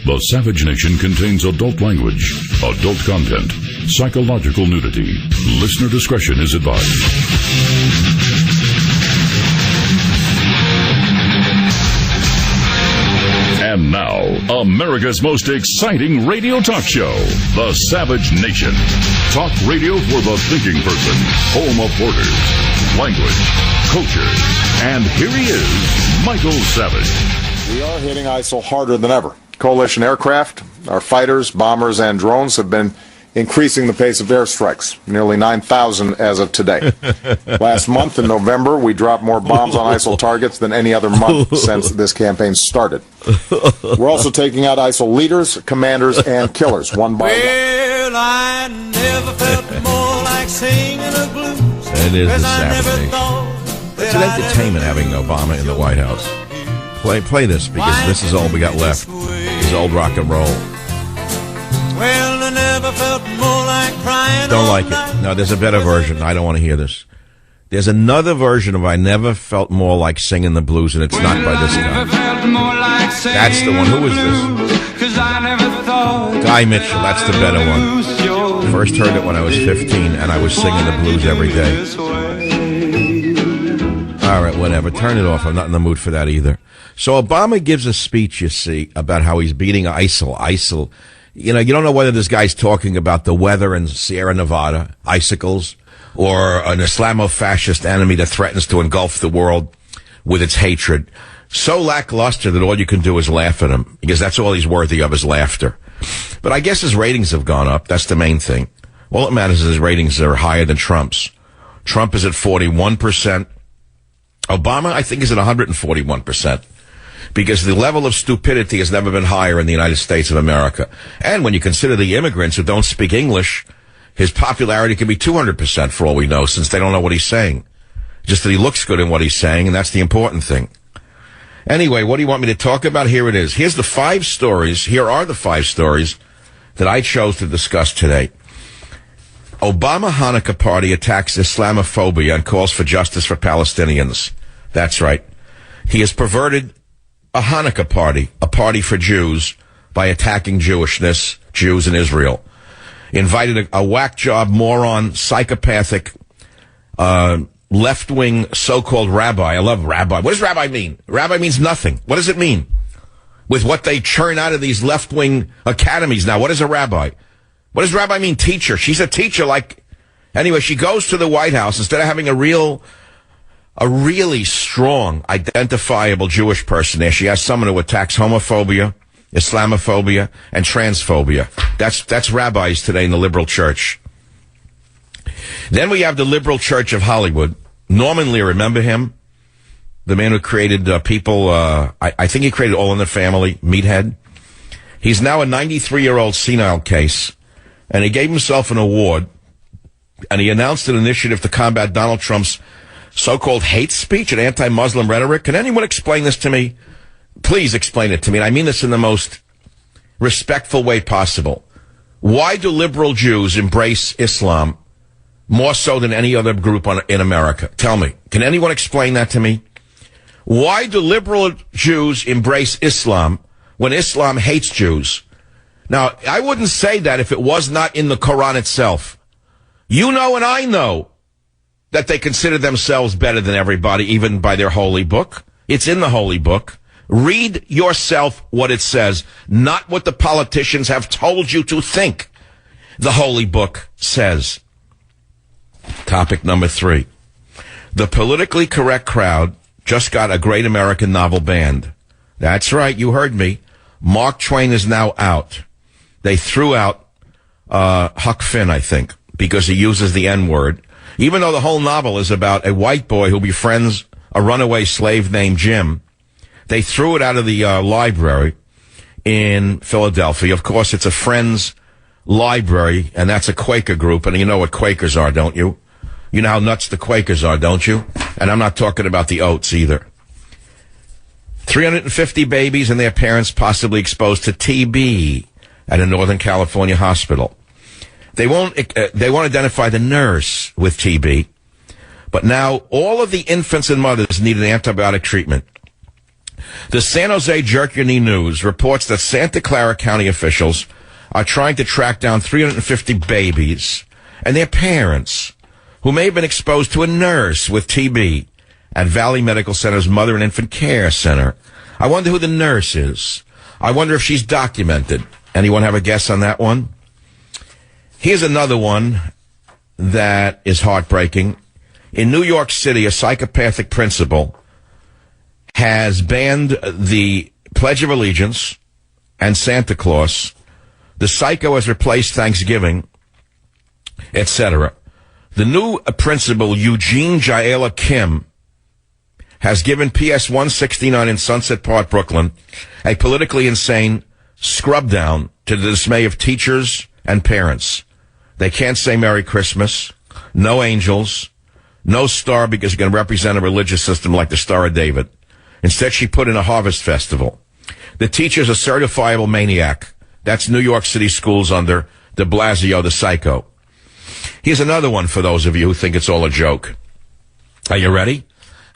The Savage Nation contains adult language, adult content, psychological nudity. Listener discretion is advised. And now, America's most exciting radio talk show, The Savage Nation. Talk radio for the thinking person, home of borders, language, culture. And here he is, Michael Savage. We are hitting ISIL harder than ever. Coalition aircraft, our fighters, bombers, and drones have been increasing the pace of airstrikes, nearly 9,000 as of today. Last month in November, we dropped more bombs on ISIL targets than any other month since this campaign started. We're also taking out ISIL leaders, commanders, and killers, one by one. Well, I never felt more like singing a blues. It is the Savage Nation. It's an entertainment having Obama in the White House. Play this, because this is all we got left. Is old rock and roll. Well, I never felt more like crying. Don't like it. No, there's a better version. I don't want to hear this. There's another version of I Never Felt More Like Singing the Blues, and it's not by this guy. That's the one. Who is this? Guy Mitchell. That's the better one. First heard it when I was 15, and I was singing the blues every day. All right, whatever. Turn it off. I'm not in the mood for that either. So Obama gives a speech, you see, about how he's beating ISIL. ISIL. You know, you don't know whether this guy's talking about the weather in Sierra Nevada, icicles, or an Islamo-fascist enemy that threatens to engulf the world with its hatred. So lackluster that all you can do is laugh at him, because that's all he's worthy of is laughter. But I guess his ratings have gone up. That's the main thing. All that matters is his ratings are higher than Trump's. Trump is at 41%. Obama, I think, is at 141%. Because the level of stupidity has never been higher in the United States of America. And when you consider the immigrants who don't speak English, his popularity can be 200% for all we know, since they don't know what he's saying. Just that he looks good in what he's saying, and that's the important thing. Anyway, what do you want me to talk about? Here it is. Here are the 5 stories that I chose to discuss today. Obama Hanukkah party attacks Islamophobia and calls for justice for Palestinians. That's right. He has perverted a Hanukkah party, a party for Jews, by attacking Jewishness, Jews in Israel. Invited a whack job, moron, psychopathic, left-wing so-called rabbi. I love rabbi. What does rabbi mean? Rabbi means nothing. What does it mean? With what they churn out of these left-wing academies now, what is a rabbi? What does rabbi mean? Teacher. She's a teacher anyway, she goes to the White House instead of having a really strong, identifiable Jewish person there. She has someone who attacks homophobia, Islamophobia, and transphobia. That's rabbis today in the liberal church. Then we have the liberal church of Hollywood. Norman Lear, remember him? The man who created People, I think he created All in the Family, Meathead. He's now a 93-year-old senile case, and he gave himself an award, and he announced an initiative to combat Donald Trump's so-called hate speech and anti-Muslim rhetoric. Can anyone explain this to me? Please explain it to me. And I mean this in the most respectful way possible. Why do liberal Jews embrace Islam more so than any other group in America? Tell me. Can anyone explain that to me? Why do liberal Jews embrace Islam when Islam hates Jews? Now, I wouldn't say that if it was not in the Quran itself. You know and I know that they consider themselves better than everybody, even by their holy book. It's in the holy book. Read yourself what it says, not what the politicians have told you to think the holy book says. Topic number 3. The politically correct crowd just got a great American novel banned. That's right, you heard me. Mark Twain is now out. They threw out Huck Finn, I think, because he uses the N-word. Even though the whole novel is about a white boy who befriends a runaway slave named Jim, they threw it out of the library in Philadelphia. Of course, it's a Friends library, and that's a Quaker group, and you know what Quakers are, don't you? You know how nuts the Quakers are, don't you? And I'm not talking about the Oats either. 350 babies and their parents possibly exposed to TB at a Northern California hospital. They won't identify the nurse with TB, but now all of the infants and mothers need an antibiotic treatment. The San Jose Jerk-Your-Knee News reports that Santa Clara County officials are trying to track down 350 babies and their parents who may have been exposed to a nurse with TB at Valley Medical Center's Mother and Infant Care Center. I wonder who the nurse is. I wonder if she's documented. Anyone have a guess on that one? Here's another one that is heartbreaking. In New York City, a psychopathic principal has banned the Pledge of Allegiance and Santa Claus. The psycho has replaced Thanksgiving, etc. The new principal, Eugene Jaela Kim, has given PS 169 in Sunset Park, Brooklyn, a politically insane scrub down to the dismay of teachers and parents. They can't say Merry Christmas, no angels, no star because you're going to represent a religious system like the Star of David. Instead, she put in a harvest festival. The teacher's a certifiable maniac. That's New York City schools under de Blasio, the psycho. Here's another one for those of you who think it's all a joke. Are you ready?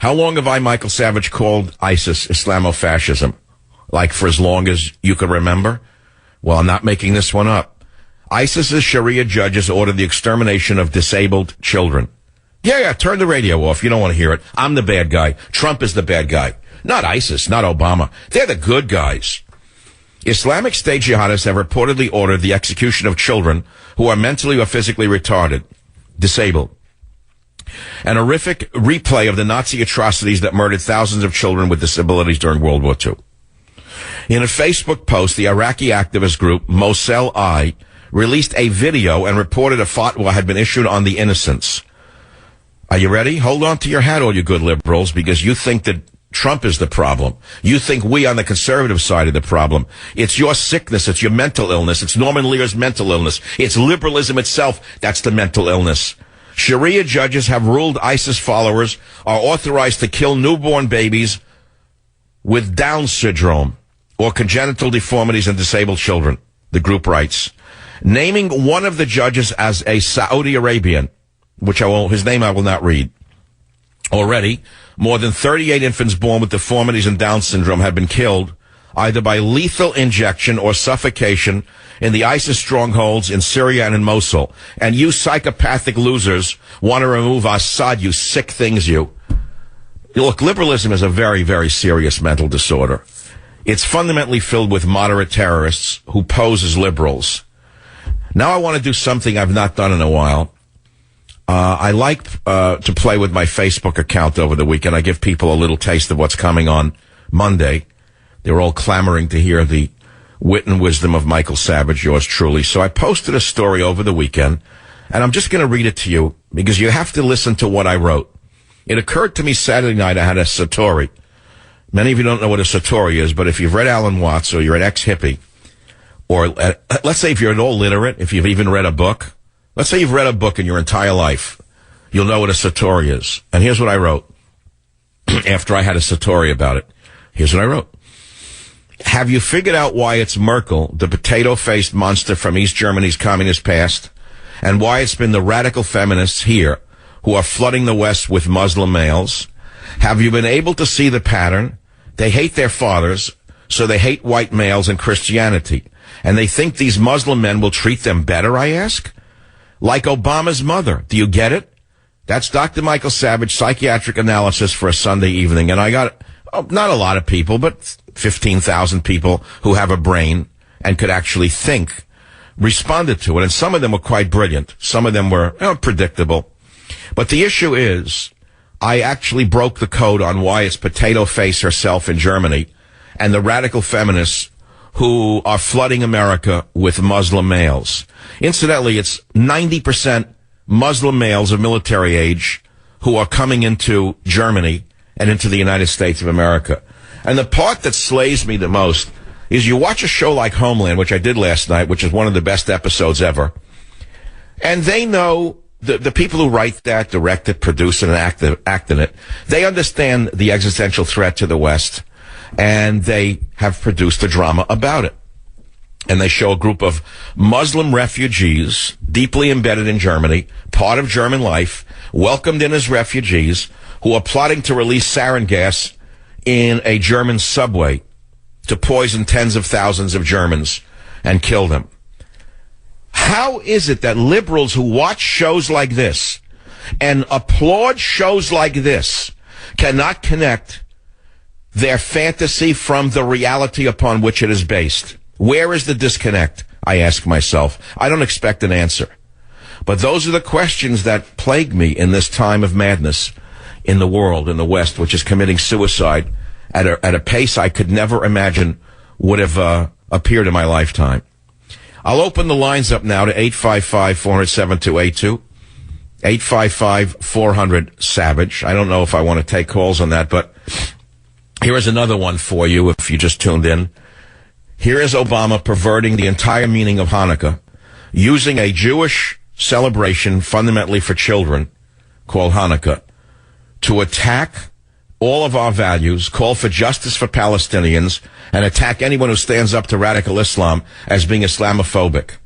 How long have I, Michael Savage, called ISIS Islamofascism? Like for as long as you can remember? Well, I'm not making this one up. ISIS's Sharia judges ordered the extermination of disabled children. Yeah, turn the radio off. You don't want to hear it. I'm the bad guy. Trump is the bad guy. Not ISIS, not Obama. They're the good guys. Islamic State jihadists have reportedly ordered the execution of children who are mentally or physically retarded, disabled. An horrific replay of the Nazi atrocities that murdered thousands of children with disabilities during World War II. In a Facebook post, the Iraqi activist group Mossel I released a video and reported a fatwa had been issued on the innocents. Are you ready? Hold on to your hat, all you good liberals, because you think that Trump is the problem. You think we on the conservative side are the problem. It's your sickness. It's your mental illness. It's Norman Lear's mental illness. It's liberalism itself. That's the mental illness. Sharia judges have ruled ISIS followers are authorized to kill newborn babies with Down syndrome or congenital deformities in disabled children, the group writes. Naming one of the judges as a Saudi Arabian, his name I will not read. Already, more than 38 infants born with deformities and Down syndrome have been killed either by lethal injection or suffocation in the ISIS strongholds in Syria and in Mosul. And you psychopathic losers want to remove Assad, you sick things, you. Look, liberalism is a very, very serious mental disorder. It's fundamentally filled with moderate terrorists who pose as liberals. Now I want to do something I've not done in a while. I like to play with my Facebook account over the weekend. I give people a little taste of what's coming on Monday. They're all clamoring to hear the wit and wisdom of Michael Savage, yours truly. So I posted a story over the weekend, and I'm just going to read it to you because you have to listen to what I wrote. It occurred to me Saturday night I had a satori. Many of you don't know what a satori is, but if you've read Alan Watts or you're an ex-hippie, or let's say if you're at all literate, if you've even read a book, let's say you've read a book in your entire life, you'll know what a satori is. And here's what I wrote after I had a satori about it. Here's what I wrote. Have you figured out why it's Merkel, the potato-faced monster from East Germany's communist past, and why it's been the radical feminists here who are flooding the West with Muslim males? Have you been able to see the pattern? They hate their fathers, so they hate white males and Christianity. And they think these Muslim men will treat them better, I ask? Like Obama's mother. Do you get it? That's Dr. Michael Savage, psychiatric analysis for a Sunday evening. And I got, not a lot of people, but 15,000 people who have a brain and could actually think, responded to it. And some of them were quite brilliant. Some of them were predictable. But the issue is, I actually broke the code on why it's Potato Face herself in Germany and the radical feminists who are flooding America with Muslim males. Incidentally, it's 90% Muslim males of military age who are coming into Germany and into the United States of America. And the part that slays me the most is you watch a show like Homeland, which I did last night, which is one of the best episodes ever, and they know, the people who write that, direct it, produce it, and act in it, they understand the existential threat to the West, and they have produced a drama about it. And they show a group of Muslim refugees, deeply embedded in Germany, part of German life, welcomed in as refugees, who are plotting to release sarin gas in a German subway to poison tens of thousands of Germans and kill them. How is it that liberals who watch shows like this and applaud shows like this cannot connect their fantasy from the reality upon which it is based? Where is the disconnect? I ask myself. I don't expect an answer. But those are the questions that plague me in this time of madness in the world, in the West, which is committing suicide at a pace I could never imagine would have appeared in my lifetime. I'll open the lines up now to 855-400-7282, 855-400-SAVAGE. I don't know if I want to take calls on that, but here is another one for you if you just tuned in. Here is Obama perverting the entire meaning of Hanukkah, using a Jewish celebration fundamentally for children called Hanukkah to attack all of our values, call for justice for Palestinians, and attack anyone who stands up to radical Islam as being Islamophobic.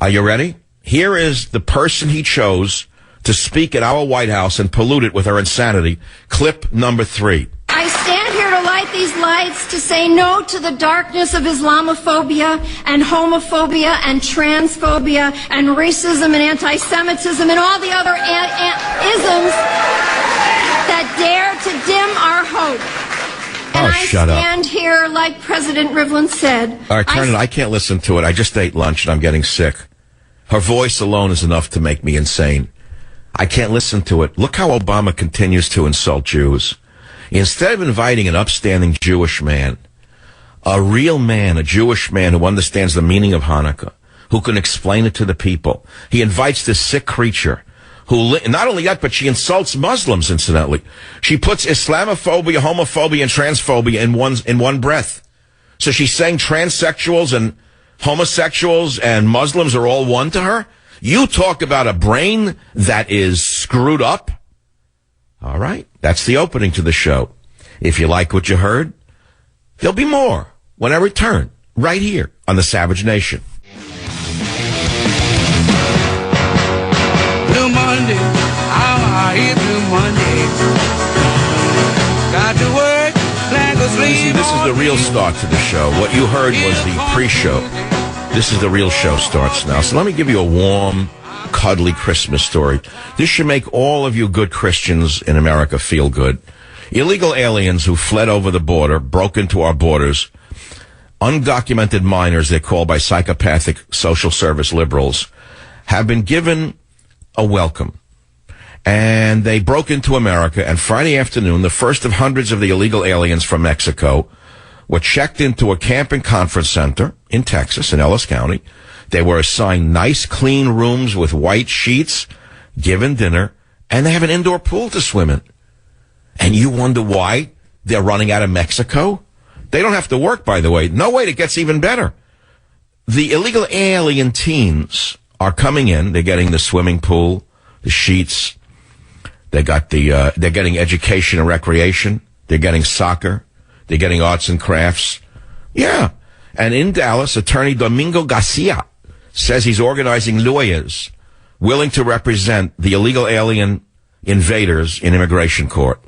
Are you ready? Here is the person he chose to speak at our White House and pollute it with her insanity. Clip number 3. I stand here to light these lights to say no to the darkness of Islamophobia and homophobia and transphobia and racism and anti-Semitism and all the other isms that dare to dim our hope. And I stand here, like President Rivlin said. All right, turn it. I can't listen to it. I just ate lunch and I'm getting sick. Her voice alone is enough to make me insane. I can't listen to it. Look how Obama continues to insult Jews. Instead of inviting an upstanding Jewish man, a real man, a Jewish man who understands the meaning of Hanukkah, who can explain it to the people, he invites this sick creature who, not only that, but she insults Muslims, incidentally. She puts Islamophobia, homophobia, and transphobia in one breath. So she's saying transsexuals and homosexuals and Muslims are all one to her? You talk about a brain that is screwed up? All right, that's the opening to the show. If you like what you heard, there'll be more when I return, right here on the Savage Nation. Blue Monday, how are you, Blue Monday? Got to work, like a See, this is the real start to the show. What you heard was the pre-show. This is the real show starts now. So let me give you a warm, cuddly Christmas story. This should make all of you good Christians in America feel good. Illegal aliens who fled over the border, broke into our borders, undocumented minors, they're called by psychopathic social service liberals, have been given a welcome. And they broke into America, and Friday afternoon, the first of hundreds of the illegal aliens from Mexico were checked into a camp and conference center in Texas, in Ellis County. They were assigned nice, clean rooms with white sheets, given dinner, and they have an indoor pool to swim in. And you wonder why they're running out of Mexico? They don't have to work, by the way. No, wait, it gets even better. The illegal alien teens are coming in. They're getting the swimming pool, the sheets. They're getting education and recreation. They're getting soccer. They're getting arts and crafts. Yeah. And in Dallas, attorney Domingo Garcia says he's organizing lawyers willing to represent the illegal alien invaders in immigration court.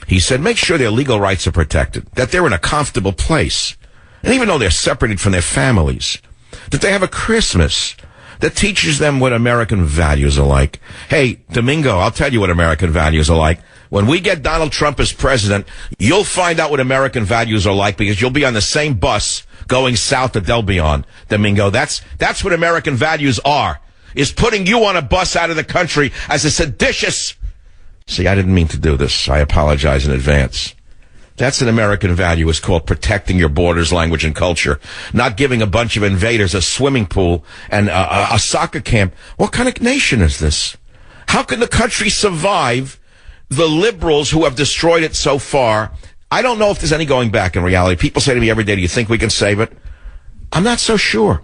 He said, make sure their legal rights are protected, that they're in a comfortable place, and even though they're separated from their families, that they have a Christmas that teaches them what American values are like. Hey, Domingo, I'll tell you what American values are like. When we get Donald Trump as president, you'll find out what American values are like because you'll be on the same bus going south that they'll be on, Domingo. That's what American values are, is putting you on a bus out of the country as a seditious... See, I didn't mean to do this. I apologize in advance. That's an American value. It's called protecting your borders, language, and culture. Not giving a bunch of invaders a swimming pool and a soccer camp. What kind of nation is this? How can the country survive the liberals who have destroyed it so far? I don't know if there's any going back in reality. People say to me every day, do you think we can save it? I'm not so sure.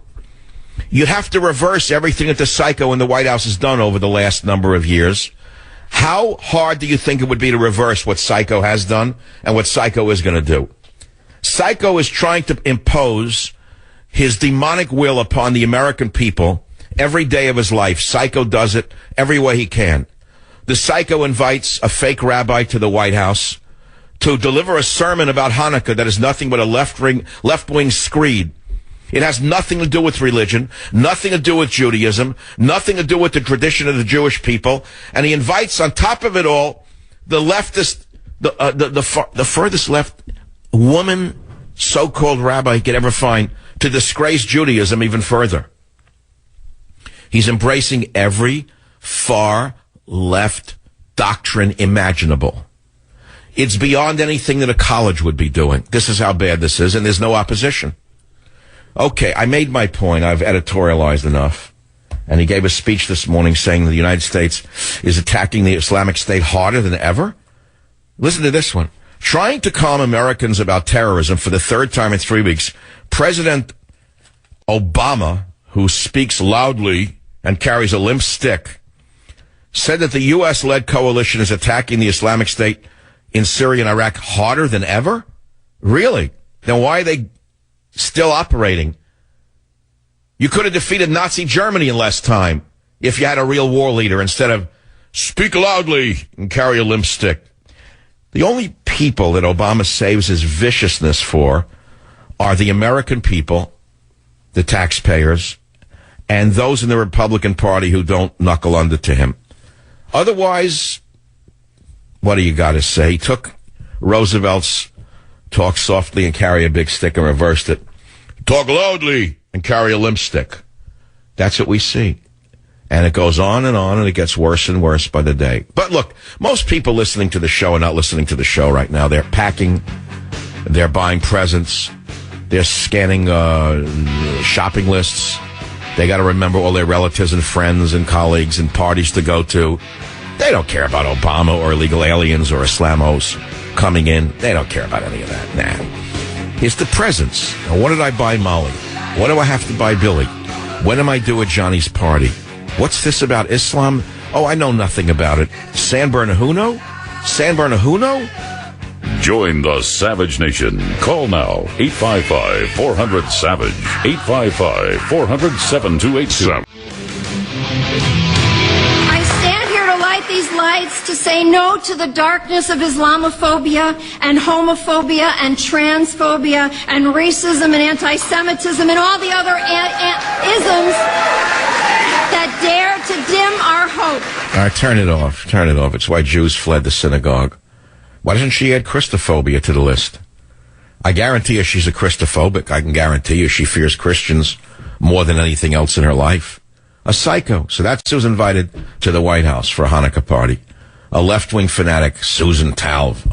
You'd have to reverse everything that the psycho in the White House has done over the last number of years. How hard do you think it would be to reverse what Psycho has done and what Psycho is going to do? Psycho is trying to impose his demonic will upon the American people every day of his life. Psycho does it every way he can. The Psycho invites a fake rabbi to the White House to deliver a sermon about Hanukkah that is nothing but a left-wing screed. It has nothing to do with religion, nothing to do with Judaism, nothing to do with the tradition of the Jewish people. And he invites, on top of it all, the leftist, the furthest left woman, so-called rabbi he could ever find, to disgrace Judaism even further. He's embracing every far left doctrine imaginable. It's beyond anything that a college would be doing. This is how bad this is, and there's no opposition. Okay, I made my point. I've editorialized enough. And he gave a speech this morning saying the United States is attacking the Islamic State harder than ever. Listen to this one. Trying to calm Americans about terrorism for the third time in 3 weeks, President Obama, who speaks loudly and carries a limp stick, said that the U.S.-led coalition is attacking the Islamic State in Syria and Iraq harder than ever? Really? Then why are they still operating? You could have defeated Nazi Germany in less time if you had a real war leader instead of speak loudly and carry a limp stick. The only people that Obama saves his viciousness for are the American people, the taxpayers, and those in the Republican Party who don't knuckle under to him. Otherwise, what do you got to say? He took Roosevelt's talk softly and carry a big stick and reversed it. Talk loudly and carry a limp stick. That's what we see. And it goes on, and it gets worse and worse by the day. But look, most people listening to the show are not listening to the show right now. They're packing, they're buying presents, they're scanning shopping lists. They got to remember all their relatives and friends and colleagues and parties to go to. They don't care about Obama or illegal aliens or Islamos coming in. They don't care about any of that. Nah. It's the presents. Now, what did I buy Molly? What do I have to buy Billy? When am I due at Johnny's party? What's this about Islam? Oh, I know nothing about it. San Bernardino? San Bernardino? Join the Savage Nation. Call now, 855-400-SAVAGE, 855-400-7282. I stand here to light these lights to say no to the darkness of Islamophobia and homophobia and transphobia and racism and anti-Semitism and all the other isms that dare to dim our hope. All right, turn it off. Turn it off. It's why Jews fled the synagogue. Why doesn't she add Christophobia to the list? I guarantee you she's a Christophobic. I can guarantee you she fears Christians more than anything else in her life. A psycho. So that's who's invited to the White House for a Hanukkah party. A left-wing fanatic, Susan Talv,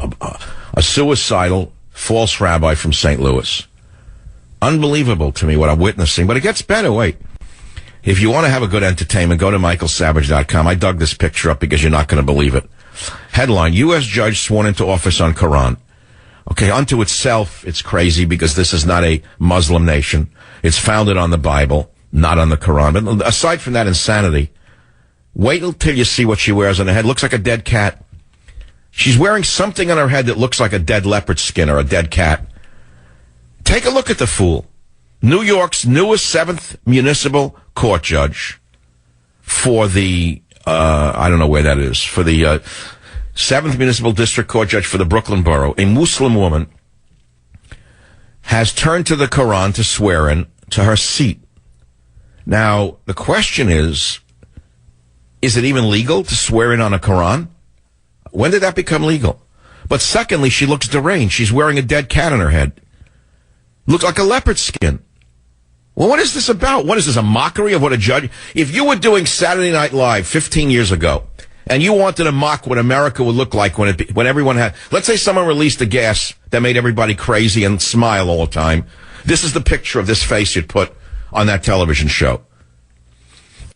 a suicidal, false rabbi from St. Louis. Unbelievable to me what I'm witnessing, but it gets better. Wait. If you want to have a good entertainment, go to michaelsavage.com. I dug this picture up because you're not going to believe it. Headline, U.S. judge sworn into office on Quran. Okay, unto itself, it's crazy because this is not a Muslim nation. It's founded on the Bible, not on the Quran. But aside from that insanity, wait until you see what she wears on her head. Looks like a dead cat. She's wearing something on her head that looks like a dead leopard skin or a dead cat. Take a look at the fool. New York's newest 7th municipal court judge for the, I don't know where that is, for the 7th municipal district court judge for the Brooklyn borough, a Muslim woman, has turned to the Quran to swear in to her seat. Now, the question is it even legal to swear in on a Quran? When did that become legal? But secondly, she looks deranged. She's wearing a dead cat on her head. Looks like a leopard skin. Well, what is this about? What is this, a mockery of what a judge... If you were doing Saturday Night Live 15 years ago, and you wanted to mock what America would look like when everyone had... Let's say someone released a gas that made everybody crazy and smile all the time. This is the picture of this face you'd put on that television show.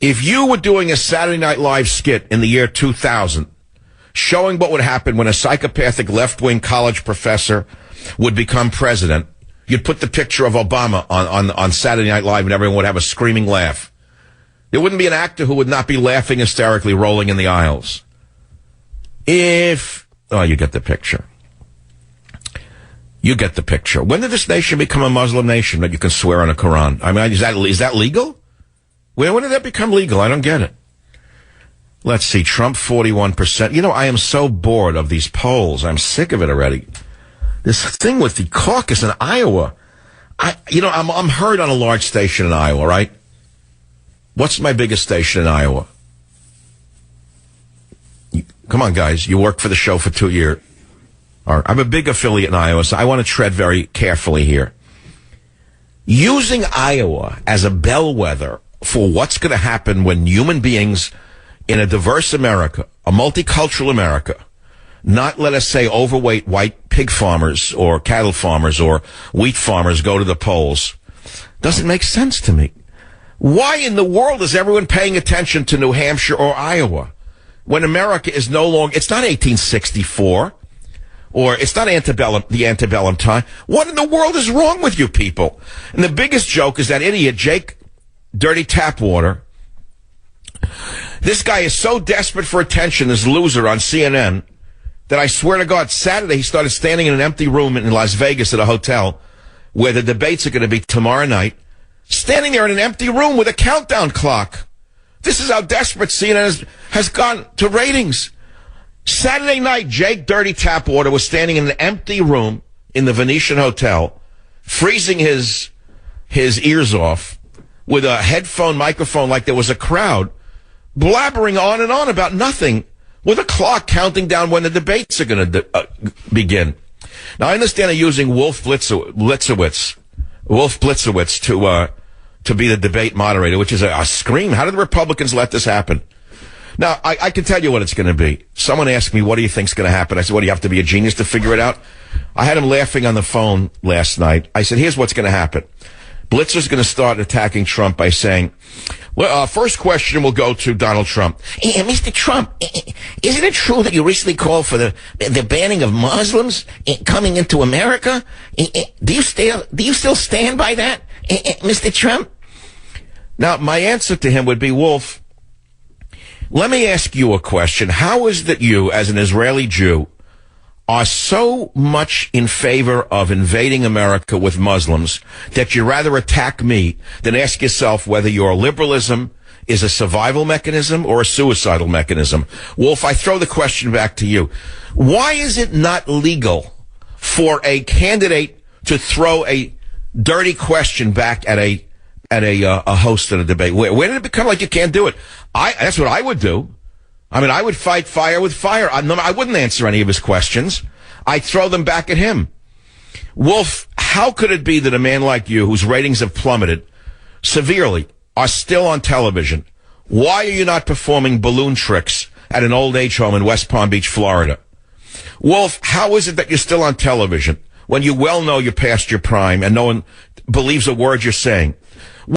If you were doing a Saturday Night Live skit in the year 2000, showing what would happen when a psychopathic left-wing college professor would become president... You'd put the picture of Obama on Saturday Night Live and everyone would have a screaming laugh. There wouldn't be an actor who would not be laughing hysterically, rolling in the aisles. You get the picture. You get the picture. When did this nation become a Muslim nation that you can swear on a Quran? I mean, is that legal? When did that become legal? I don't get it. Let's see, Trump 41%. You know, I am so bored of these polls. I'm sick of it already. This thing with the caucus in Iowa. I'm heard on a large station in Iowa, right? What's my biggest station in Iowa? Come on, guys. You worked for the show for 2 years. I'm a big affiliate in Iowa, so I want to tread very carefully here. Using Iowa as a bellwether for what's going to happen when human beings in a diverse America, a multicultural America, not, let us say, overweight white pig farmers or cattle farmers or wheat farmers go to the polls, doesn't make sense to me. Why in the world is everyone paying attention to New Hampshire or Iowa when America is no longer, it's not 1864 or it's not the antebellum time. What in the world is wrong with you people? And the biggest joke is that idiot, Jake Dirty Tapwater. This guy is so desperate for attention, this loser on CNN, that I swear to God, Saturday he started standing in an empty room in Las Vegas at a hotel where the debates are going to be tomorrow night, standing there in an empty room with a countdown clock. This is how desperate CNN has gone to ratings. Saturday night, Jake Dirty Tapwater was standing in an empty room in the Venetian Hotel, freezing his ears off with a headphone microphone like there was a crowd, blabbering on and on about nothing, with a clock counting down when the debates are going to begin. Now, I understand they're using Wolf Blitzowitz to be the debate moderator, which is a scream. How did the Republicans let this happen? Now, I can tell you what it's going to be. Someone asked me, what do you think's going to happen? I said, what, do you have to be a genius to figure it out? I had him laughing on the phone last night. I said, here's what's going to happen. Blitzer's going to start attacking Trump by saying, well, first question will go to Donald Trump. Mr. Trump, isn't it true that you recently called for the banning of Muslims coming into America? Do you still stand by that, Mr. Trump? Now, my answer to him would be, Wolf, let me ask you a question. How is that you, as an Israeli Jew, are so much in favor of invading America with Muslims that you rather attack me than ask yourself whether your liberalism is a survival mechanism or a suicidal mechanism? Wolf, I throw the question back to you. Why is it not legal for a candidate to throw a dirty question back at a host in a debate? Where did it become like you can't do it? That's what I would do. I mean, I would fight fire with fire. I wouldn't answer any of his questions. I'd throw them back at him. Wolf, how could it be that a man like you, whose ratings have plummeted severely, are still on television? Why are you not performing balloon tricks at an old age home in West Palm Beach, Florida? Wolf, how is it that you're still on television when you well know you're past your prime and no one believes a word you're saying?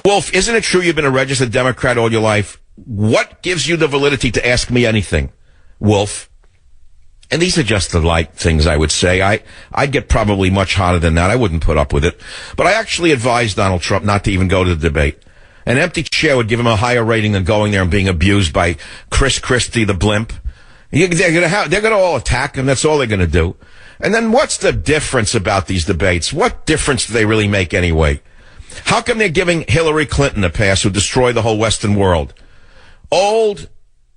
Wolf, isn't it true you've been a registered Democrat all your life? What gives you the validity to ask me anything, Wolf? And these are just the light things I would say. I'd get probably much hotter than that. I wouldn't put up with it. But I actually advised Donald Trump not to even go to the debate. An empty chair would give him a higher rating than going there and being abused by Chris Christie, the blimp. They're going to all attack him. That's all they're going to do. And then what's the difference about these debates? What difference do they really make anyway? How come they're giving Hillary Clinton a pass who destroyed the whole Western world? Old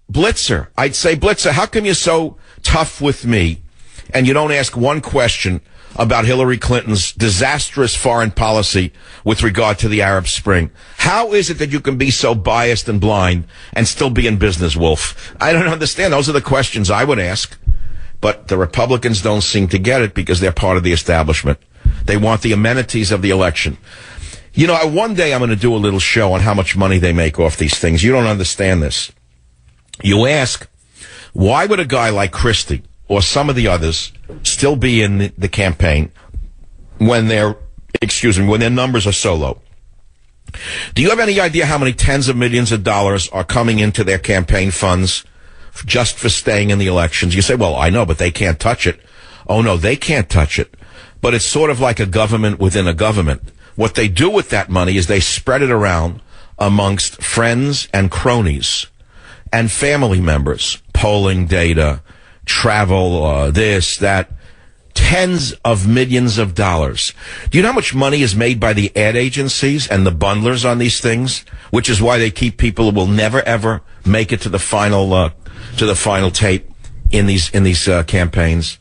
Blitzer, I'd say, Blitzer, how come you're so tough with me and you don't ask one question about Hillary Clinton's disastrous foreign policy with regard to the Arab Spring? How is it that you can be so biased and blind and still be in business, Wolf? I don't understand. Those are the questions I would ask. But the Republicans don't seem to get it because they're part of the establishment. They want the amenities of the election. You know, one day I'm going to do a little show on how much money they make off these things. You don't understand this. You ask, why would a guy like Christie or some of the others still be in the campaign when their numbers are so low? Do you have any idea how many tens of millions of dollars are coming into their campaign funds just for staying in the elections? You say, well, I know, but they can't touch it. Oh, no, they can't touch it. But it's sort of like a government within a government. What they do with that money is they spread it around amongst friends and cronies and family members, polling data, travel, this, that. tens of millions of dollars. Do you know how much money is made by the ad agencies and the bundlers on these things? Which is why they keep people who will never ever make it to the final tape in these campaigns.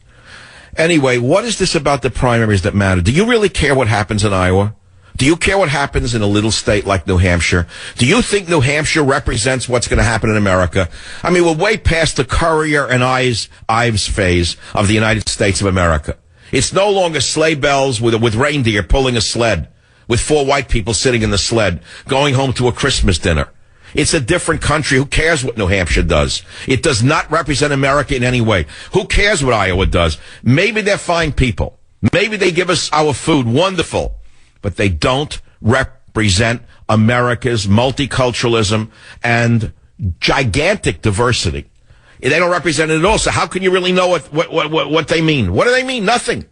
Anyway, what is this about the primaries that matter? Do you really care what happens in Iowa? Do you care what happens in a little state like New Hampshire? Do you think New Hampshire represents what's going to happen in America? I mean, we're way past the Currier and Ives phase of the United States of America. It's no longer sleigh bells with reindeer pulling a sled, with 4 white people sitting in the sled, going home to a Christmas dinner. It's a different country. Who cares what New Hampshire does? It does not represent America in any way. Who cares what Iowa does? Maybe they're fine people. Maybe they give us our food. Wonderful. But they don't represent America's multiculturalism and gigantic diversity. They don't represent it at all. So how can you really know what they mean? What do they mean? Nothing.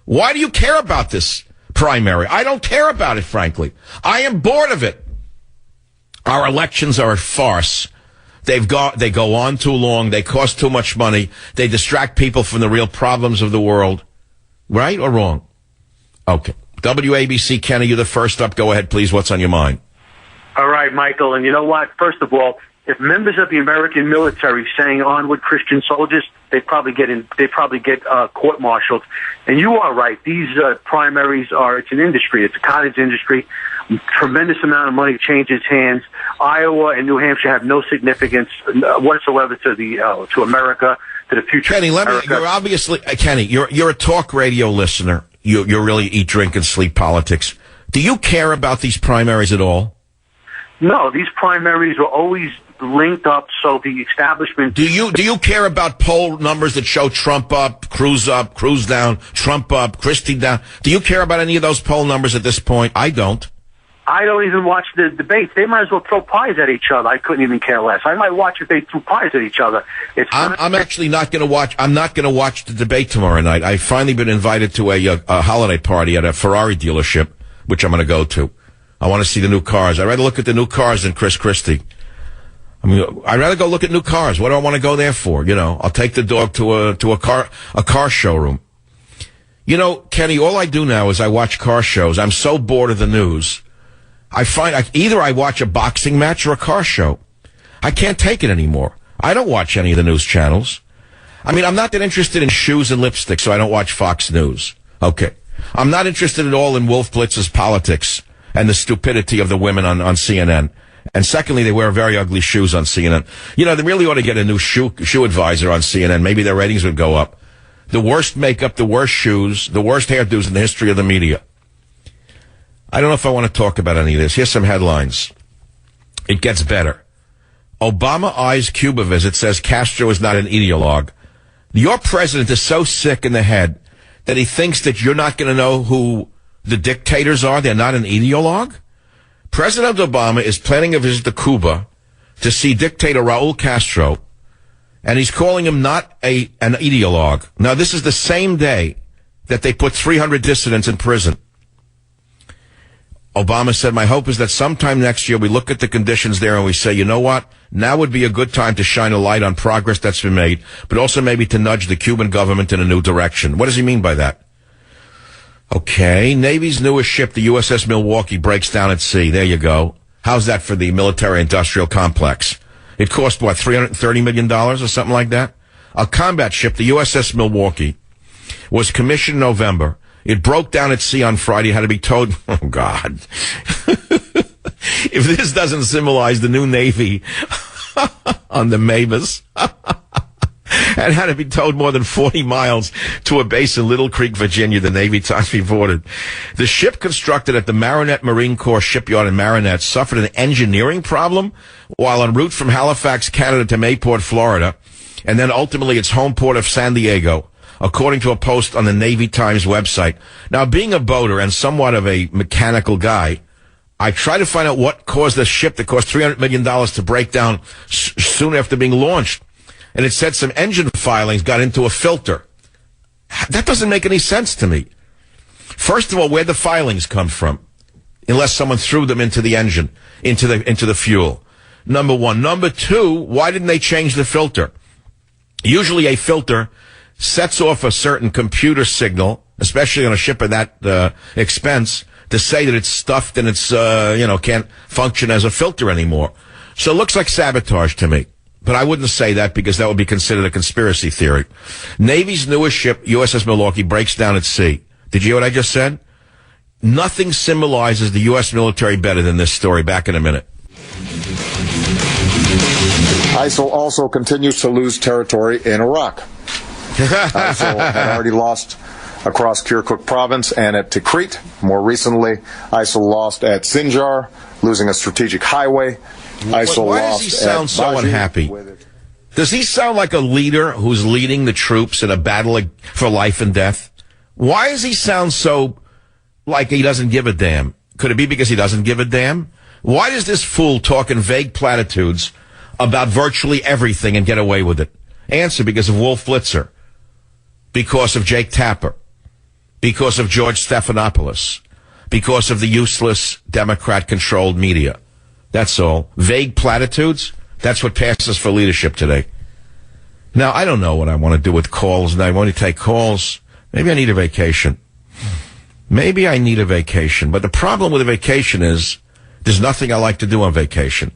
Why do you care about this primary? I don't care about it, frankly. I am bored of it. Our elections are a farce. They go on too long. They cost too much money. They distract people from the real problems of the world. Right or wrong? Okay. WABC, Kenny, you're the first up. Go ahead, please. What's on your mind? All right, Michael. And you know what? First of all, if members of the American military saying "Onward, Christian soldiers," they probably get court-martialed. And you are right. These primaries it's an industry. It's a cottage industry. Tremendous amount of money changes hands. Iowa and New Hampshire have no significance whatsoever to America, to the future. Kenny, you're obviously Kenny. You're a talk radio listener. You really eat, drink, and sleep politics. Do you care about these primaries at all? No, these primaries were always linked up, so the establishment... Do you care about poll numbers that show Trump up, Cruz down, Trump up, Christie down? Do you care about any of those poll numbers at this point? I don't. I don't even watch the debates. They might as well throw pies at each other. I couldn't even care less. I might watch if they threw pies at each other. I'm actually not going to watch. I'm not going to watch the debate tomorrow night. I've finally been invited to a holiday party at a Ferrari dealership, which I'm going to go to. I want to see the new cars. I'd rather look at the new cars than Chris Christie. I mean, I'd rather go look at new cars. What do I want to go there for? You know, I'll take the dog to a car showroom. You know, Kenny, all I do now is I watch car shows. I'm so bored of the news. I find either I watch a boxing match or a car show. I can't take it anymore. I don't watch any of the news channels. I mean, I'm not that interested in shoes and lipstick, so I don't watch Fox News. Okay. I'm not interested at all in Wolf Blitz's politics and the stupidity of the women on CNN. And secondly, they wear very ugly shoes on CNN. You know, they really ought to get a new shoe advisor on CNN. Maybe their ratings would go up. The worst makeup, the worst shoes, the worst hairdos in the history of the media. I don't know if I want to talk about any of this. Here's some headlines. It gets better. Obama eyes Cuba visit, says Castro is not an ideologue. Your president is so sick in the head that he thinks that you're not going to know who the dictators are. They're not an ideologue. President Obama is planning a visit to Cuba to see dictator Raul Castro, and he's calling him not an ideologue. Now, this is the same day that they put 300 dissidents in prison. Obama said, my hope is that sometime next year we look at the conditions there and we say, you know what? Now would be a good time to shine a light on progress that's been made, but also maybe to nudge the Cuban government in a new direction. What does he mean by that? Okay, Navy's newest ship, the USS Milwaukee, breaks down at sea. There you go. How's that for the military-industrial complex? It cost, what, $330 million or something like that? A combat ship, the USS Milwaukee, was commissioned in November. It broke down at sea on Friday, had to be towed. Oh, God. If this doesn't symbolize the new Navy on the Mavis, and had to be towed more than 40 miles to a base in Little Creek, Virginia, the Navy Times reported. The ship constructed at the Marinette Marine Corps shipyard in Marinette suffered an engineering problem while en route from Halifax, Canada to Mayport, Florida, and then ultimately its home port of San Diego, according to a post on the Navy Times website. Now, being a boater and somewhat of a mechanical guy, I tried to find out what caused the ship that cost $300 million to break down soon after being launched. And it said some engine filings got into a filter. That doesn't make any sense to me. First of all, where'd the filings come from? Unless someone threw them into the engine, into the fuel. Number one. Number two, why didn't they change the filter? Usually a filter sets off a certain computer signal, especially on a ship of that expense, to say that it's stuffed and it's, can't function as a filter anymore. So it looks like sabotage to me. But I wouldn't say that because that would be considered a conspiracy theory. Navy's newest ship, USS Milwaukee, breaks down at sea. Did you hear what I just said? Nothing symbolizes the U.S. military better than this story. Back in a minute. ISIL also continues to lose territory in Iraq. ISIL had already lost across Kirkuk province and at Tikrit. More recently, ISIL lost at Sinjar, losing a strategic highway. ISIL Why lost does he sound so Baji unhappy? Does he sound like a leader who's leading the troops in a battle for life and death? Why does he sound so like he doesn't give a damn? Could it be because he doesn't give a damn? Why does this fool talk in vague platitudes about virtually everything and get away with it? Answer: because of Wolf Blitzer, because of Jake Tapper, because of George Stephanopoulos, because of the useless Democrat-controlled media. That's all. Vague platitudes, that's what passes for leadership today. Now, I don't know what I want to do with calls, and I want to take calls. Maybe I need a vacation. But the problem with a vacation is there's nothing I like to do on vacation.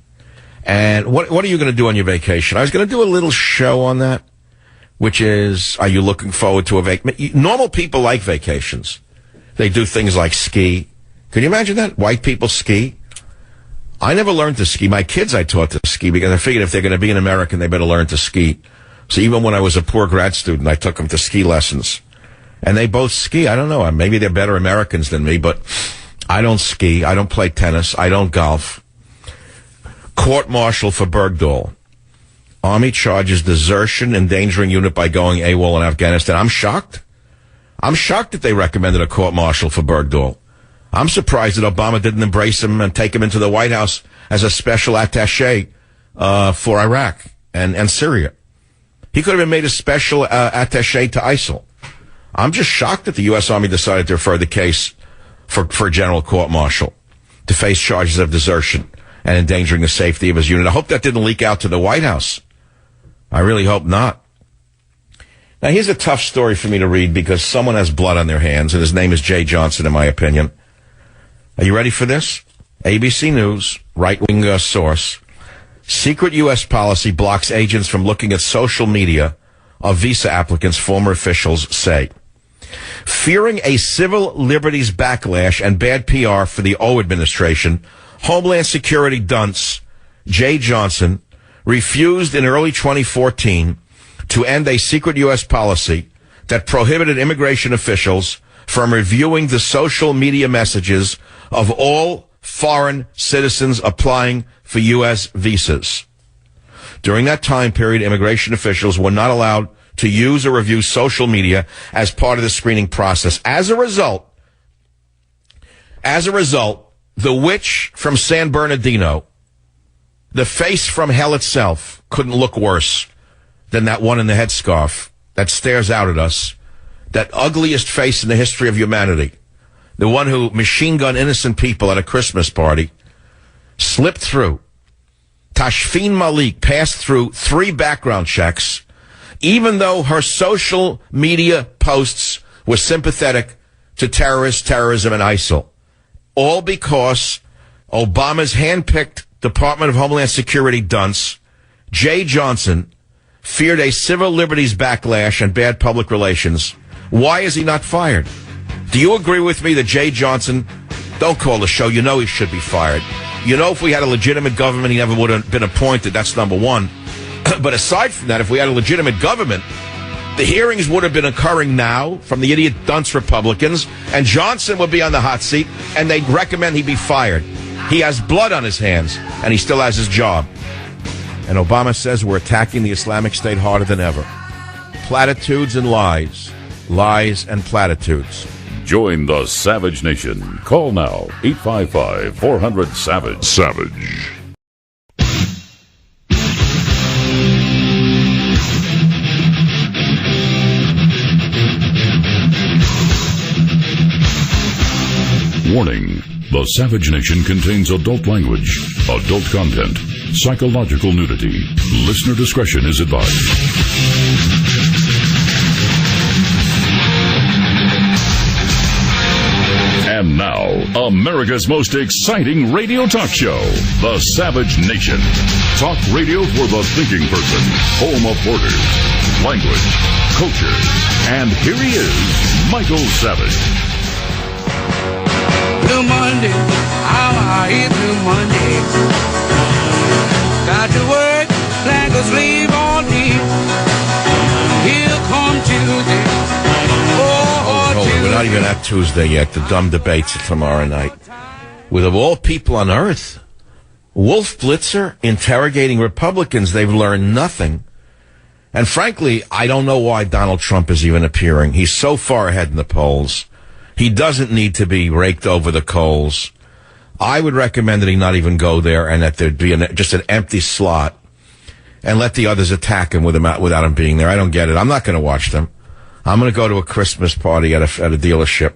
And what are you going to do on your vacation? I was going to do a little show on that, which is, are you looking forward to a vacation? Normal people like vacations. They do things like ski. Can you imagine that? White people ski. I never learned to ski. My kids I taught to ski because I figured if they're going to be an American, they better learn to ski. So even when I was a poor grad student, I took them to ski lessons. And they both ski. I don't know. Maybe they're better Americans than me, but I don't ski. I don't play tennis. I don't golf. Court-martial for Bergdahl. Army charges desertion, endangering unit by going AWOL in Afghanistan. I'm shocked. I'm shocked that they recommended a court-martial for Bergdahl. I'm surprised that Obama didn't embrace him and take him into the White House as a special attaché for Iraq and Syria. He could have been made a special attaché to ISIL. I'm just shocked that the U.S. Army decided to refer the case for general court-martial to face charges of desertion and endangering the safety of his unit. I hope that didn't leak out to the White House. I really hope not. Now, here's a tough story for me to read because someone has blood on their hands, and his name is Jay Johnson, in my opinion. Are you ready for this? ABC News, right-wing source. Secret U.S. policy blocks agents from looking at social media of visa applicants, former officials say. Fearing a civil liberties backlash and bad PR for the O administration, Homeland Security dunce Jay Johnson refused in early 2014 to end a secret U.S. policy that prohibited immigration officials from reviewing the social media messages of all foreign citizens applying for U.S. visas. During that time period, immigration officials were not allowed to use or review social media as part of the screening process. As a result, the witch from San Bernardino, the face from hell itself, couldn't look worse than that one in the headscarf that stares out at us, that ugliest face in the history of humanity, the one who machine gun innocent people at a Christmas party, slipped through. Tashfeen Malik passed through 3 background checks, even though her social media posts were sympathetic to terrorism, and ISIL. All because Obama's hand-picked Department of Homeland Security dunce, Jay Johnson, feared a civil liberties backlash and bad public relations. Why is he not fired? Do you agree with me that Jay Johnson, don't call the show, you know he should be fired. You know if we had a legitimate government, he never would have been appointed. That's number one. But aside from that, if we had a legitimate government, the hearings would have been occurring now from the idiot dunce Republicans, and Johnson would be on the hot seat, and they'd recommend he be fired. He has blood on his hands, and he still has his job. And Obama says we're attacking the Islamic State harder than ever. Platitudes and lies. Lies and platitudes. Join the Savage Nation. Call now, 855-400-SAVAGE. Savage. Warning. The Savage Nation contains adult language, adult content, psychological nudity. Listener discretion is advised. America's most exciting radio talk show, The Savage Nation. Talk radio for the thinking person, home of borders, language, culture. And here he is, Michael Savage. Blue Monday, how are you, Blue Monday? Got to work, like a slave all day. Here come Tuesday. We're not even at Tuesday yet. The dumb debates are tomorrow night. With, of all people on earth, Wolf Blitzer interrogating Republicans, they've learned nothing. And frankly, I don't know why Donald Trump is even appearing. He's so far ahead in the polls. He doesn't need to be raked over the coals. I would recommend that he not even go there and that there'd be just an empty slot and let the others attack him without him being there. I don't get it. I'm not going to watch them. I'm going to go to a Christmas party at a dealership,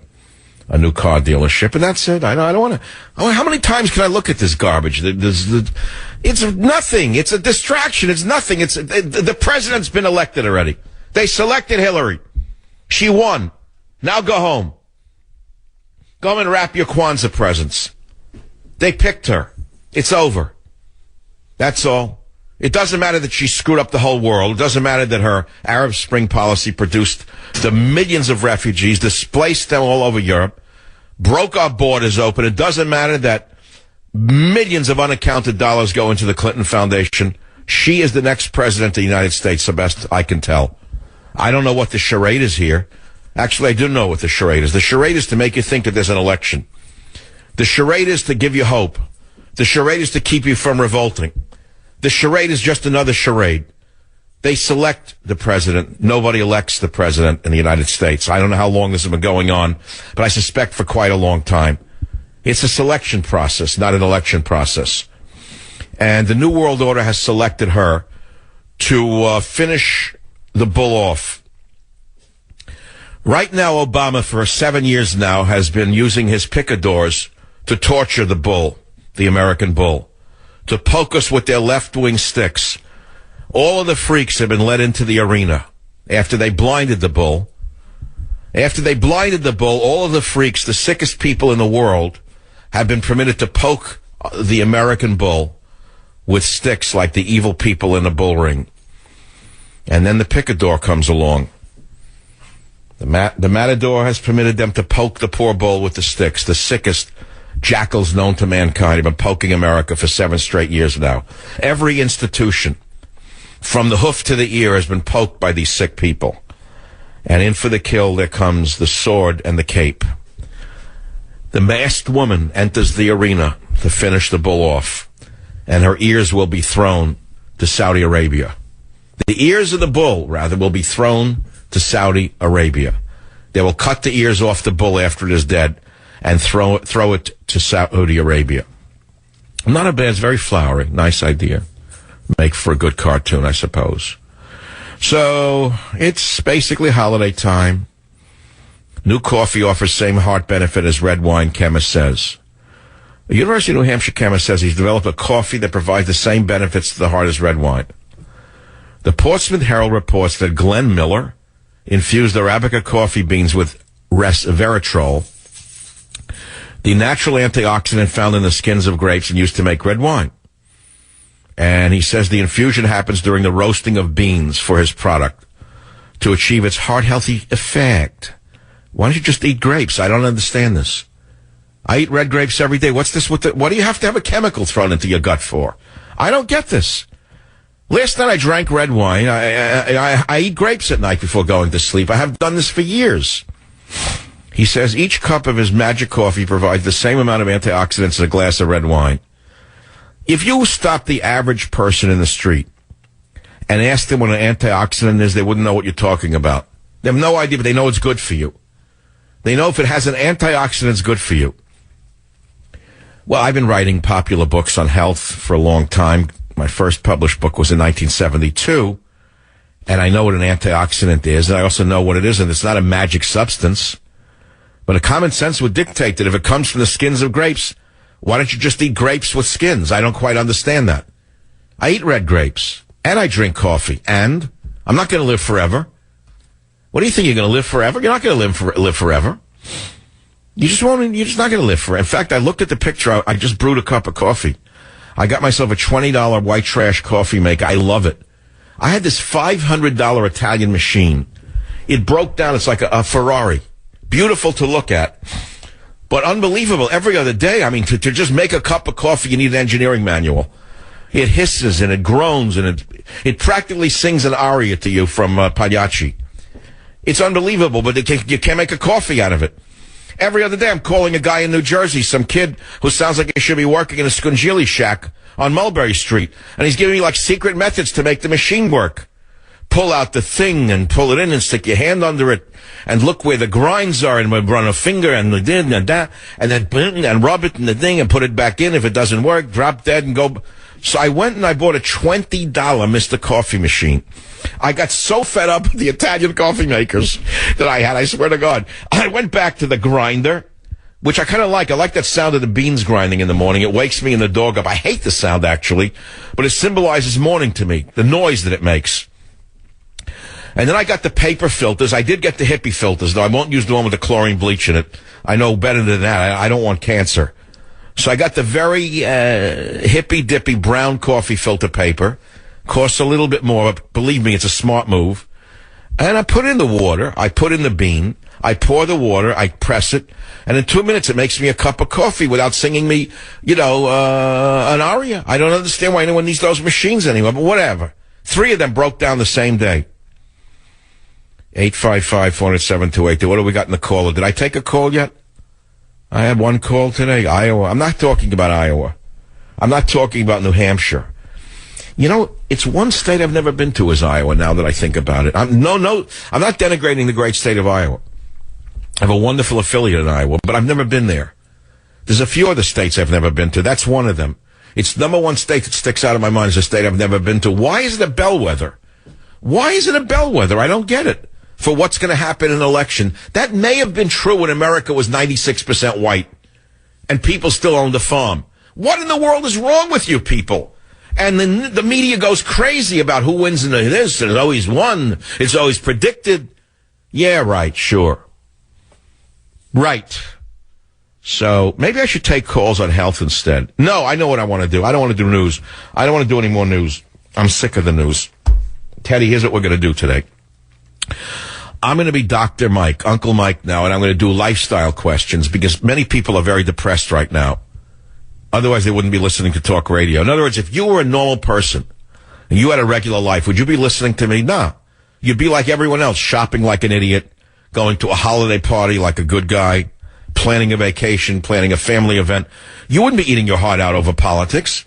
a new car dealership, and that's it. I don't want to. How many times can I look at this garbage? It's nothing. It's a distraction. It's nothing. The president's been elected already. They selected Hillary. She won. Now go home. Go and wrap your Kwanzaa presents. They picked her. It's over. That's all. It doesn't matter that she screwed up the whole world. It doesn't matter that her Arab Spring policy produced the millions of refugees, displaced them all over Europe, broke our borders open. It doesn't matter that millions of unaccounted dollars go into the Clinton Foundation. She is the next president of the United States, the best I can tell. I don't know what the charade is here. Actually, I do know what the charade is. The charade is to make you think that there's an election. The charade is to give you hope. The charade is to keep you from revolting. The charade is just another charade. They select the president. Nobody elects the president in the United States. I don't know how long this has been going on, but I suspect for quite a long time. It's a selection process, not an election process. And the New World Order has selected her to finish the bull off. Right now, Obama, for 7 years now, has been using his picadors to torture the bull, the American bull, to poke us with their left-wing sticks. All of the freaks have been led into the arena after they blinded the bull. After they blinded the bull, all of the freaks, the sickest people in the world, have been permitted to poke the American bull with sticks like the evil people in the bull ring. And then the picador comes along. The matador has permitted them to poke the poor bull with the sticks, the sickest jackals known to mankind have been poking America for 7 straight years now. Every institution, from the hoof to the ear, has been poked by these sick people. And in for the kill, there comes the sword and the cape. The masked woman enters the arena to finish the bull off, and her ears will be thrown to Saudi Arabia. The ears of the bull, rather, will be thrown to Saudi Arabia. They will cut the ears off the bull after it is dead and throw it to Saudi Arabia. Not a bad, it's very flowery. Nice idea. Make for a good cartoon, I suppose. So, it's basically holiday time. New coffee offers same heart benefit as red wine, chemist says. The University of New Hampshire chemist says he's developed a coffee that provides the same benefits to the heart as red wine. The Portsmouth Herald reports that Glenn Miller infused Arabica coffee beans with resveratrol, the natural antioxidant found in the skins of grapes and used to make red wine. And he says the infusion happens during the roasting of beans for his product to achieve its heart-healthy effect. Why don't you just eat grapes? I don't understand this. I eat red grapes every day. What's this with what do you have to have a chemical thrown into your gut for? I don't get this. Last night I drank red wine. I eat grapes at night before going to sleep. I have done this for years. He says each cup of his magic coffee provides the same amount of antioxidants as a glass of red wine. If you stop the average person in the street and ask them what an antioxidant is, they wouldn't know what you're talking about. They have no idea, but they know it's good for you. They know if it has an antioxidant, it's good for you. Well, I've been writing popular books on health for a long time. My first published book was in 1972, and I know what an antioxidant is, and I also know what it is, and it's not a magic substance. But a common sense would dictate that if it comes from the skins of grapes, why don't you just eat grapes with skins? I don't quite understand that. I eat red grapes, and I drink coffee, and I'm not going to live forever. What do you think? You're going to live forever? You're not going to live forever. You're just not going to live forever. In fact, I looked at the picture. I just brewed a cup of coffee. I got myself a $20 white trash coffee maker. I love it. I had this $500 Italian machine. It broke down. It's like a Ferrari. Beautiful to look at, but unbelievable every other day. I mean, to just make a cup of coffee, you need an engineering manual. It hisses and it groans and it practically sings an aria to you from Pagliacci. It's unbelievable, but you can't make a coffee out of it. Every other day, I'm calling a guy in New Jersey, some kid who sounds like he should be working in a Scungili shack on Mulberry Street, and he's giving me like secret methods to make the machine work. Pull out the thing and pull it in and stick your hand under it and look where the grinds are and run a finger and that and then and rub it in the thing and put it back in. If it doesn't work, drop dead and go. So I went and I bought a $20 Mr. Coffee machine. I got so fed up with the Italian coffee makers that I had, I swear to God. I went back to the grinder, which I kind of like. I like that sound of the beans grinding in the morning. It wakes me and the dog up. I hate the sound, actually, but it symbolizes morning to me, the noise that it makes. And then I got the paper filters. I did get the hippie filters, though. I won't use the one with the chlorine bleach in it. I know better than that. I don't want cancer. So I got the very hippy-dippy brown coffee filter paper. Costs a little bit more, but believe me, it's a smart move. And I put in the water. I put in the bean. I pour the water. I press it. And in 2 minutes, it makes me a cup of coffee without singing me, an aria. I don't understand why anyone needs those machines anymore, but whatever. 3 of them broke down the same day. 855-407-282. What do we got in the caller? Did I take a call yet? I had one call today. Iowa. I'm not talking about Iowa. I'm not talking about New Hampshire. You know, it's one state I've never been to is Iowa, now that I think about it. I'm not denigrating the great state of Iowa. I have a wonderful affiliate in Iowa, but I've never been there. There's a few other states I've never been to. That's one of them. It's number one state that sticks out of my mind as a state I've never been to. Why is it a bellwether? Why is it a bellwether? I don't get it. For what's going to happen in an election. That may have been true when America was 96% white and people still owned a farm. What in the world is wrong with you people? And then the media goes crazy about who wins in this, and it's always won. It's always predicted. Yeah, right, sure. Right. So maybe I should take calls on health instead. No, I know what I want to do. I don't want to do news. I don't want to do any more news. I'm sick of the news. Teddy, here's what we're going to do today. I'm going to be Dr. Mike, Uncle Mike now, and I'm going to do lifestyle questions because many people are very depressed right now. Otherwise, they wouldn't be listening to talk radio. In other words, if you were a normal person and you had a regular life, would you be listening to me? No. You'd be like everyone else, shopping like an idiot, going to a holiday party like a good guy, planning a vacation, planning a family event. You wouldn't be eating your heart out over politics.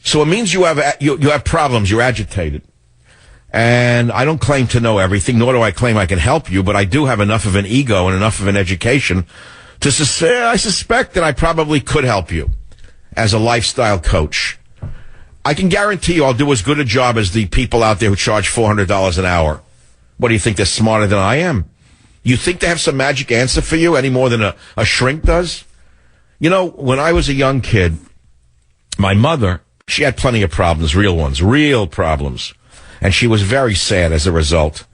So it means you have problems. You're agitated. And I don't claim to know everything, nor do I claim I can help you, but I do have enough of an ego and enough of an education to I suspect that I probably could help you as a lifestyle coach. I can guarantee you I'll do as good a job as the people out there who charge $400 an hour. What do you think? They're smarter than I am? You think they have some magic answer for you any more than a shrink does? You know, when I was a young kid, my mother, she had plenty of problems, real ones, real problems. And she was very sad as a result.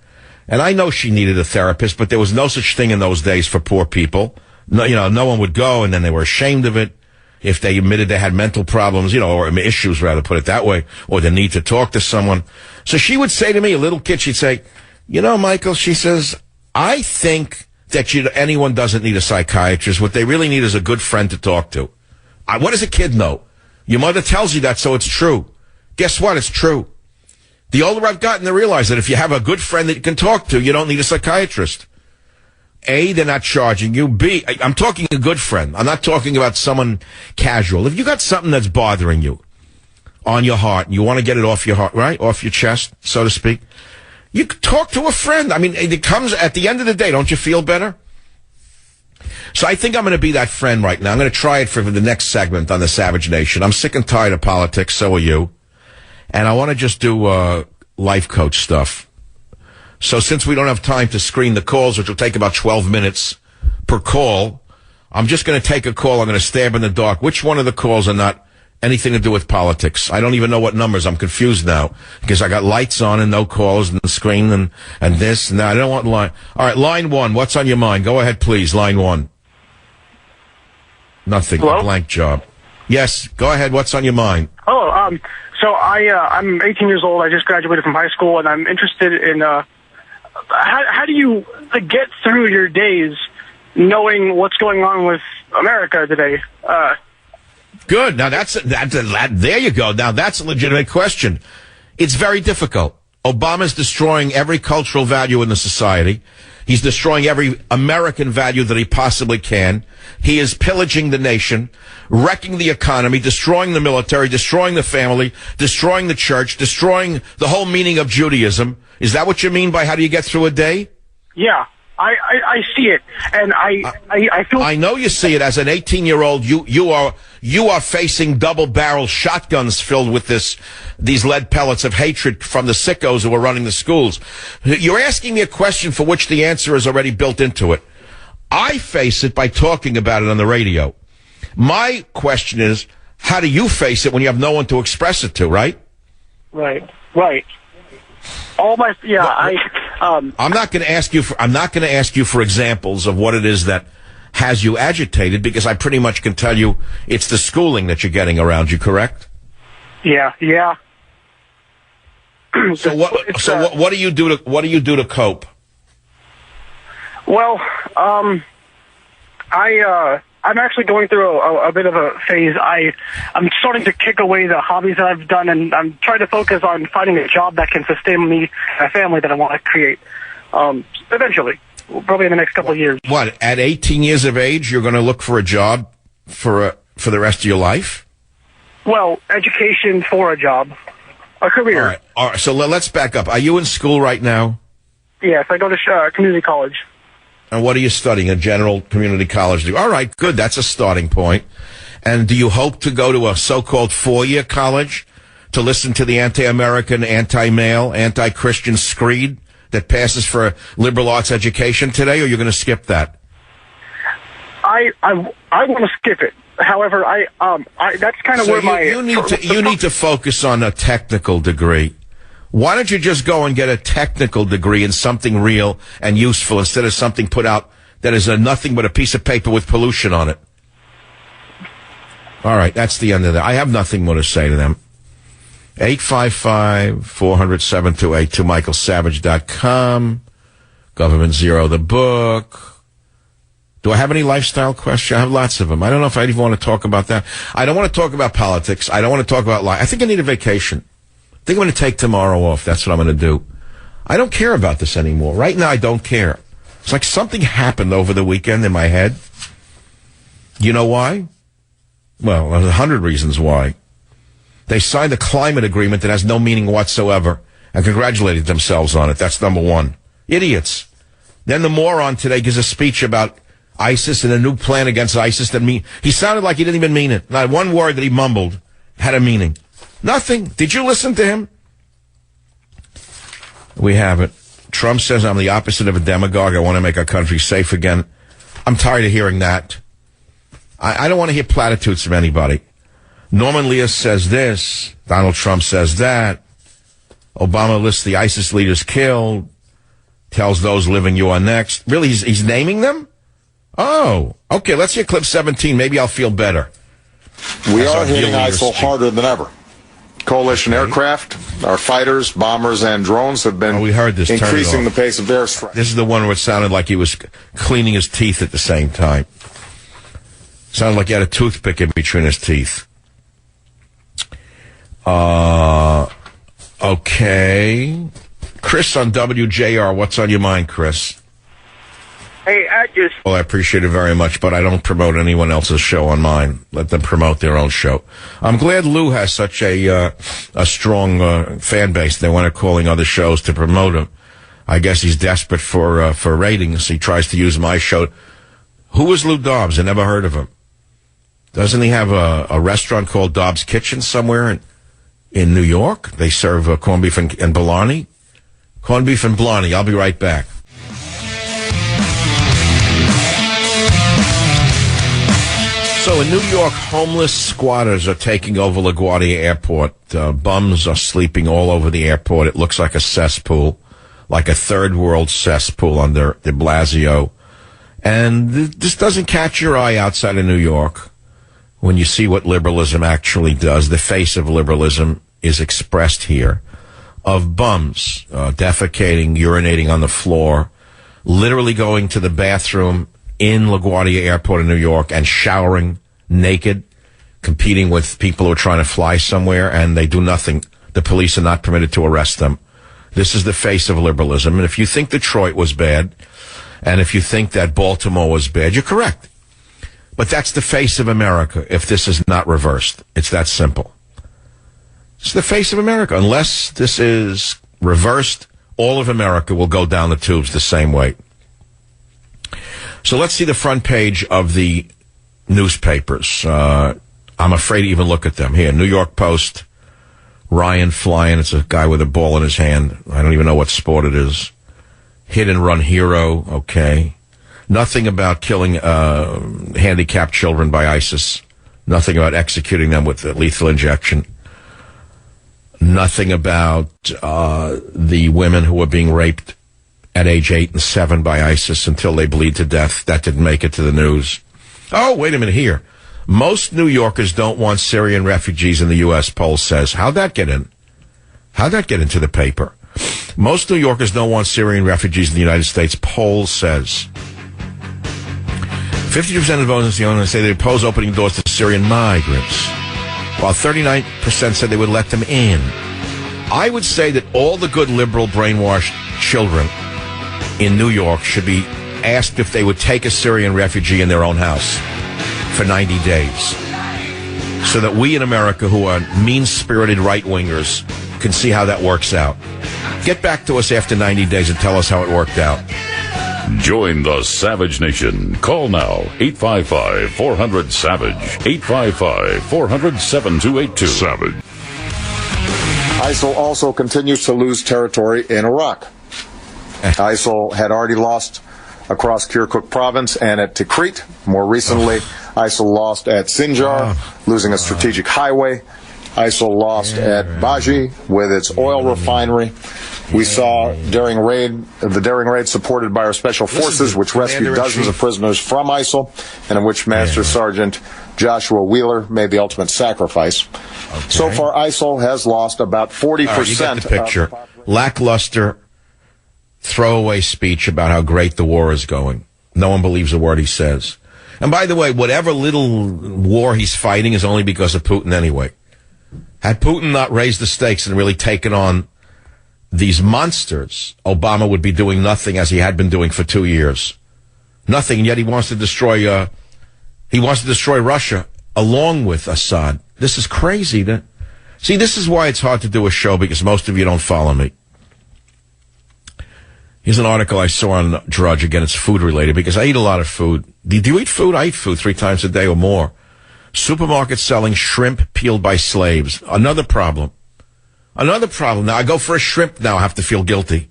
And I know she needed a therapist, but there was no such thing in those days for poor people. No, no one would go, and then they were ashamed of it if they admitted they had mental problems, or issues, rather, put it that way, or the need to talk to someone. So she would say to me, a little kid, she'd say, Michael, she says, I think that anyone doesn't need a psychiatrist. What they really need is a good friend to talk to. What does a kid know? Your mother tells you that, so it's true. Guess what? It's true. The older I've gotten to realize that if you have a good friend that you can talk to, you don't need a psychiatrist. A, they're not charging you. B, I'm talking a good friend. I'm not talking about someone casual. If you got something that's bothering you on your heart, and you want to get it off your heart, right? Off your chest, so to speak, you talk to a friend. I mean, it comes at the end of the day. Don't you feel better? So I think I'm going to be that friend right now. I'm going to try it for the next segment on the Savage Nation. I'm sick and tired of politics. So are you. And I want to just do life coach stuff. So since we don't have time to screen the calls, which will take about 12 minutes per call, I'm just going to take a call. I'm going to stab in the dark. Which one of the calls are not anything to do with politics? I don't even know what numbers. I'm confused now because I got lights on and no calls and the screen and this and that. I don't want line. All right, line one. What's on your mind? Go ahead, please. Line one. Nothing. Hello? A blank job. Yes, go ahead. What's on your mind? Oh, so I'm 18 years old. I just graduated from high school, and I'm interested in how do you get through your days knowing what's going on with America today? Good. Now there you go. Now that's a legitimate question. It's very difficult. Obama's destroying every cultural value in the society. He's destroying every American value that he possibly can. He is pillaging the nation, wrecking the economy, destroying the military, destroying the family, destroying the church, destroying the whole meaning of Judaism. Is that what you mean by how do you get through a day? Yeah, I see it, and I feel. I know you see it. As an 18-year-old, you are facing double-barrel shotguns filled with these lead pellets of hatred from the sickos who are running the schools. You're asking me a question for which the answer is already built into it. I face it by talking about it on the radio. My question is, how do you face it when you have no one to express it to? Right. I'm not going to ask you for examples of what it is that has you agitated, because I pretty much can tell you it's the schooling that you're getting around you. Correct? Yeah. So what do you do to cope? Well, I'm actually going through a bit of a phase. I'm starting to kick away the hobbies that I've done, and I'm trying to focus on finding a job that can sustain me and a family that I want to create. Eventually, probably in the next couple of years. What, at 18 years of age, you're going to look for a job for the rest of your life? Well, education for a job, a career. All right. So let's back up. Are you in school right now? Yes, I go to community college. And what are you studying? A general community college? All right, good. That's a starting point. And do you hope to go to a so-called four-year college to listen to the anti-American, anti-male, anti-Christian screed that passes for liberal arts education today, or you're going to skip that? I want to skip it. However, that's kind of where you need to focus on a technical degree. Why don't you just go and get a technical degree in something real and useful instead of something put out that is nothing but a piece of paper with pollution on it? All right, that's the end of that. I have nothing more to say to them. 855-400-7282, michaelsavage.com. Government Zero, the book. Do I have any lifestyle questions? I have lots of them. I don't know if I even want to talk about that. I don't want to talk about politics. I don't want to talk about life. I think I need a vacation. I think I'm going to take tomorrow off. That's what I'm going to do. I don't care about this anymore. Right now, I don't care. It's like something happened over the weekend in my head. You know why? Well, there's 100 reasons why. They signed a climate agreement that has no meaning whatsoever and congratulated themselves on it. That's number one. Idiots. Then the moron today gives a speech about ISIS and a new plan against ISIS. He sounded like he didn't even mean it. Not one word that he mumbled had a meaning. Nothing. Did you listen to him? We have it. Trump says I'm the opposite of a demagogue. I want to make our country safe again. I'm tired of hearing that. I don't want to hear platitudes from anybody. Norman Lear says this. Donald Trump says that. Obama lists the ISIS leaders killed. Tells those living you are next. Really, he's naming them? Oh, okay. Let's hear clip 17. Maybe I'll feel better. We are hitting ISIL harder than ever. Coalition aircraft, our fighters, bombers, and drones have been we heard this. Increasing the pace of airstrikes. This is the one where it sounded like he was cleaning his teeth at the same time. Sounded like he had a toothpick in between his teeth. Okay. Chris on WJR, what's on your mind, Chris? Hey, Well, I appreciate it very much, but I don't promote anyone else's show on mine. Let them promote their own show. I'm glad Lou has such a strong fan base. They want to calling other shows to promote him. I guess he's desperate for ratings. He tries to use my show. Who is Lou Dobbs? I never heard of him. Doesn't he have a restaurant called Dobbs Kitchen somewhere in New York? They serve corned beef and bologna. Corned beef and bologna. I'll be right back. So in New York, homeless squatters are taking over LaGuardia Airport. Bums are sleeping all over the airport. It looks like a cesspool, like a third world cesspool under de Blasio. And this doesn't catch your eye outside of New York. when you see what liberalism actually does. The face of liberalism is expressed here, of bums defecating, urinating on the floor, literally going to the bathroom in LaGuardia Airport in New York and showering naked, competing with people who are trying to fly somewhere, and they do nothing. The police are not permitted to arrest them. This is the face of liberalism. And if you think Detroit was bad, and if you think that Baltimore was bad, you're correct. But that's the face of America if this is not reversed. It's that simple. It's the face of America. Unless this is reversed, all of America will go down the tubes the same way. So let's see the front page of the newspapers. I'm afraid to even look at them. Here, New York Post, Ryan flying. It's a guy with a ball in his hand. I don't even know what sport it is. Hit and run hero. Okay. Nothing about killing handicapped children by ISIS. Nothing about executing them with a lethal injection. Nothing about the women who were being raped at age 8 and 7 by ISIS until they bleed to death. That didn't make it to the news. Oh, wait a minute here. Most New Yorkers don't want Syrian refugees in the U.S., poll says. How'd that get in? How'd that get into the paper? Most New Yorkers don't want Syrian refugees in the United States, poll says. 50% of voters say they oppose opening doors to Syrian migrants, while 39% said they would let them in. I would say that all the good liberal brainwashed children in New York should be asked if they would take a Syrian refugee in their own house for 90 days, so that we in America, who are mean-spirited right-wingers, can see how that works out. Get back to us after 90 days and tell us how it worked out. Join the Savage Nation. Call now, 855-400-SAVAGE, 855-400-7282. Savage. ISIL also continues to lose territory in Iraq. ISIL had already lost across Kirkuk province and at Tikrit. More recently, ISIL lost at Sinjar, losing a strategic highway. ISIL lost at Baji with its oil refinery. We saw the daring raid supported by our special forces, which rescued dozens of prisoners from ISIL, and in which Master Sergeant Joshua Wheeler made the ultimate sacrifice. Okay. So far, ISIL has lost about 40%. You get the picture. Lackluster, throwaway speech about how great the war is going. No one believes a word he says. And by the way, whatever little war he's fighting is only because of Putin anyway. Had Putin not raised the stakes and really taken on these monsters, Obama would be doing nothing as he had been doing for 2 years. Nothing, and yet he wants to destroy Russia along with Assad. This is crazy. See, this is why it's hard to do a show, because most of you don't follow me. Here's an article I saw on Drudge. Again, it's food related because I eat a lot of food. Do you eat food? I eat food 3 times a day or more. Supermarkets selling shrimp peeled by slaves. Another problem. Now, I go for a shrimp now, I have to feel guilty.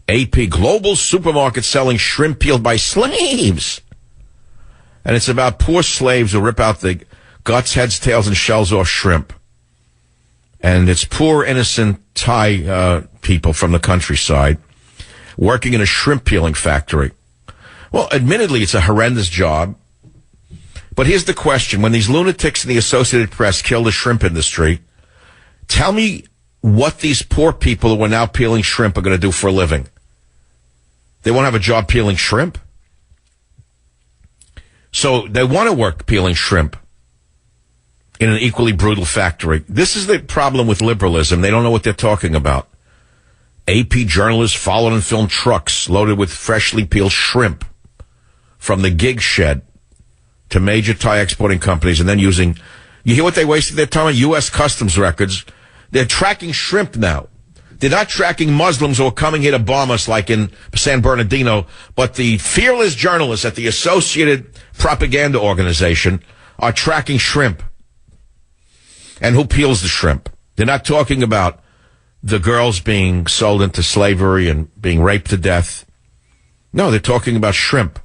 AP, global supermarket selling shrimp peeled by slaves. And it's about poor slaves who rip out the guts, heads, tails, and shells off shrimp. And it's poor, innocent Thai people from the countryside working in a shrimp peeling factory. Well, admittedly, it's a horrendous job. But here's the question. When these lunatics in the Associated Press kill the shrimp industry, tell me what these poor people who are now peeling shrimp are going to do for a living. They won't have a job peeling shrimp. So they want to work peeling shrimp in an equally brutal factory. This is the problem with liberalism. They don't know what they're talking about. AP journalists followed and filmed trucks loaded with freshly peeled shrimp from the gig shed to major Thai exporting companies, and then using, you hear what they wasted their time on? U.S. Customs records. They're tracking shrimp now. They're not tracking Muslims who are coming here to bomb us like in San Bernardino, but the fearless journalists at the Associated Propaganda Organization are tracking shrimp. And who peels the shrimp? They're not talking about the girls being sold into slavery and being raped to death. No, they're talking about shrimp.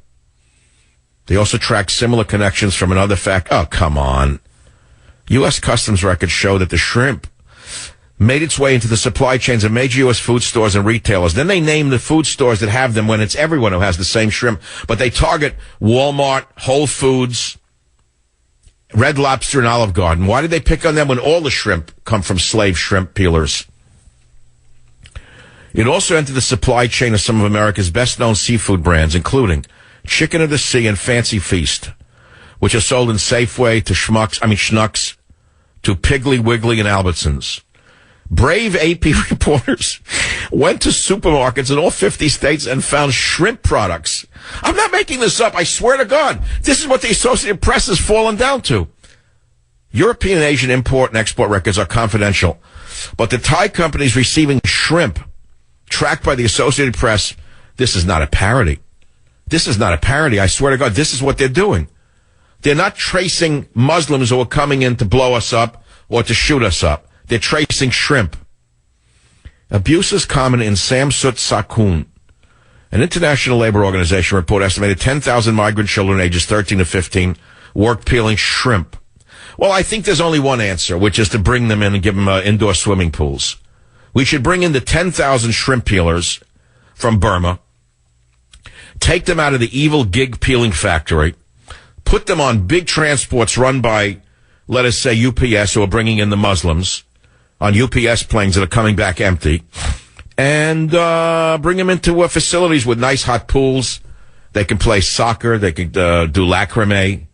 They also track similar connections from another fact. Oh, come on. U.S. Customs records show that the shrimp made its way into the supply chains of major U.S. food stores and retailers. Then they name the food stores that have them when it's everyone who has the same shrimp. But they target Walmart, Whole Foods, Red Lobster and Olive Garden. Why did they pick on them when all the shrimp come from slave shrimp peelers? It also entered the supply chain of some of America's best-known seafood brands, including Chicken of the Sea and Fancy Feast, which are sold in Safeway to Schnucks, to Piggly Wiggly and Albertsons. Brave AP reporters went to supermarkets in all 50 states and found shrimp products. I'm not making this up. I swear to God. This is what the Associated Press has fallen down to. European and Asian import and export records are confidential, but the Thai companies receiving shrimp tracked by the Associated Press, this is not a parody. This is not a parody. I swear to God, this is what they're doing. They're not tracing Muslims who are coming in to blow us up or to shoot us up. They're tracing shrimp. Abuse is common in Samsut Sakun. An international labor organization report estimated 10,000 migrant children ages 13 to 15 worked peeling shrimp. Well, I think there's only one answer, which is to bring them in and give them indoor swimming pools. We should bring in the 10,000 shrimp peelers from Burma, take them out of the evil gig peeling factory, put them on big transports run by, let us say, UPS, who are bringing in the Muslims, on UPS planes that are coming back empty, and bring them into facilities with nice hot pools. They can play soccer. They can do lacrame.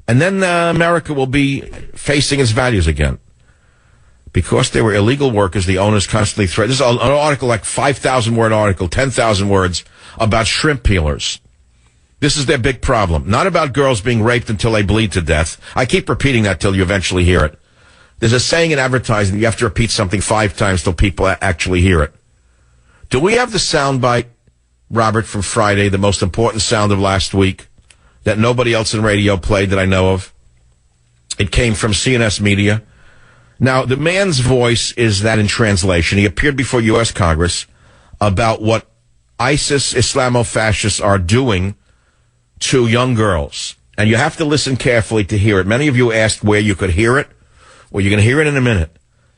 And then America will be facing its values again. Because they were illegal workers, the owners constantly threatened. This is an article, like 5,000-word article, 10,000 words, about shrimp peelers. This is their big problem. Not about girls being raped until they bleed to death. I keep repeating that till you eventually hear it. There's a saying in advertising, you have to repeat something 5 times till people actually hear it. Do we have the soundbite, Robert, from Friday, the most important sound of last week, that nobody else in radio played that I know of? It came from CNS Media. Now, the man's voice is that in translation. He appeared before U.S. Congress about what ISIS Islamofascists are doing to young girls. And you have to listen carefully to hear it. Many of you asked where you could hear it. Well, you're going to hear it in a minute.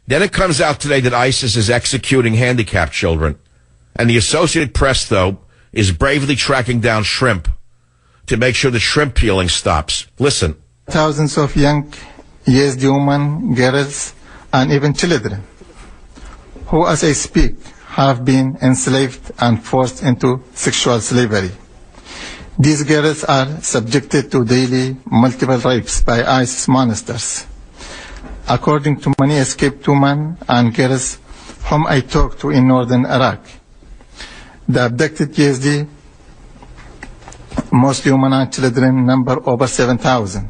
Then it comes out today that ISIS is executing handicapped children. And the Associated Press, though, is bravely tracking down shrimp to make sure the shrimp peeling stops. Listen. Thousands of young Yazidi women, girls, and even children, who, as I speak, have been enslaved and forced into sexual slavery. These girls are subjected to daily multiple rapes by ISIS monsters. According to many escaped women and girls whom I talked to in northern Iraq, the abducted Yazidi, mostly women and children, number over 7,000.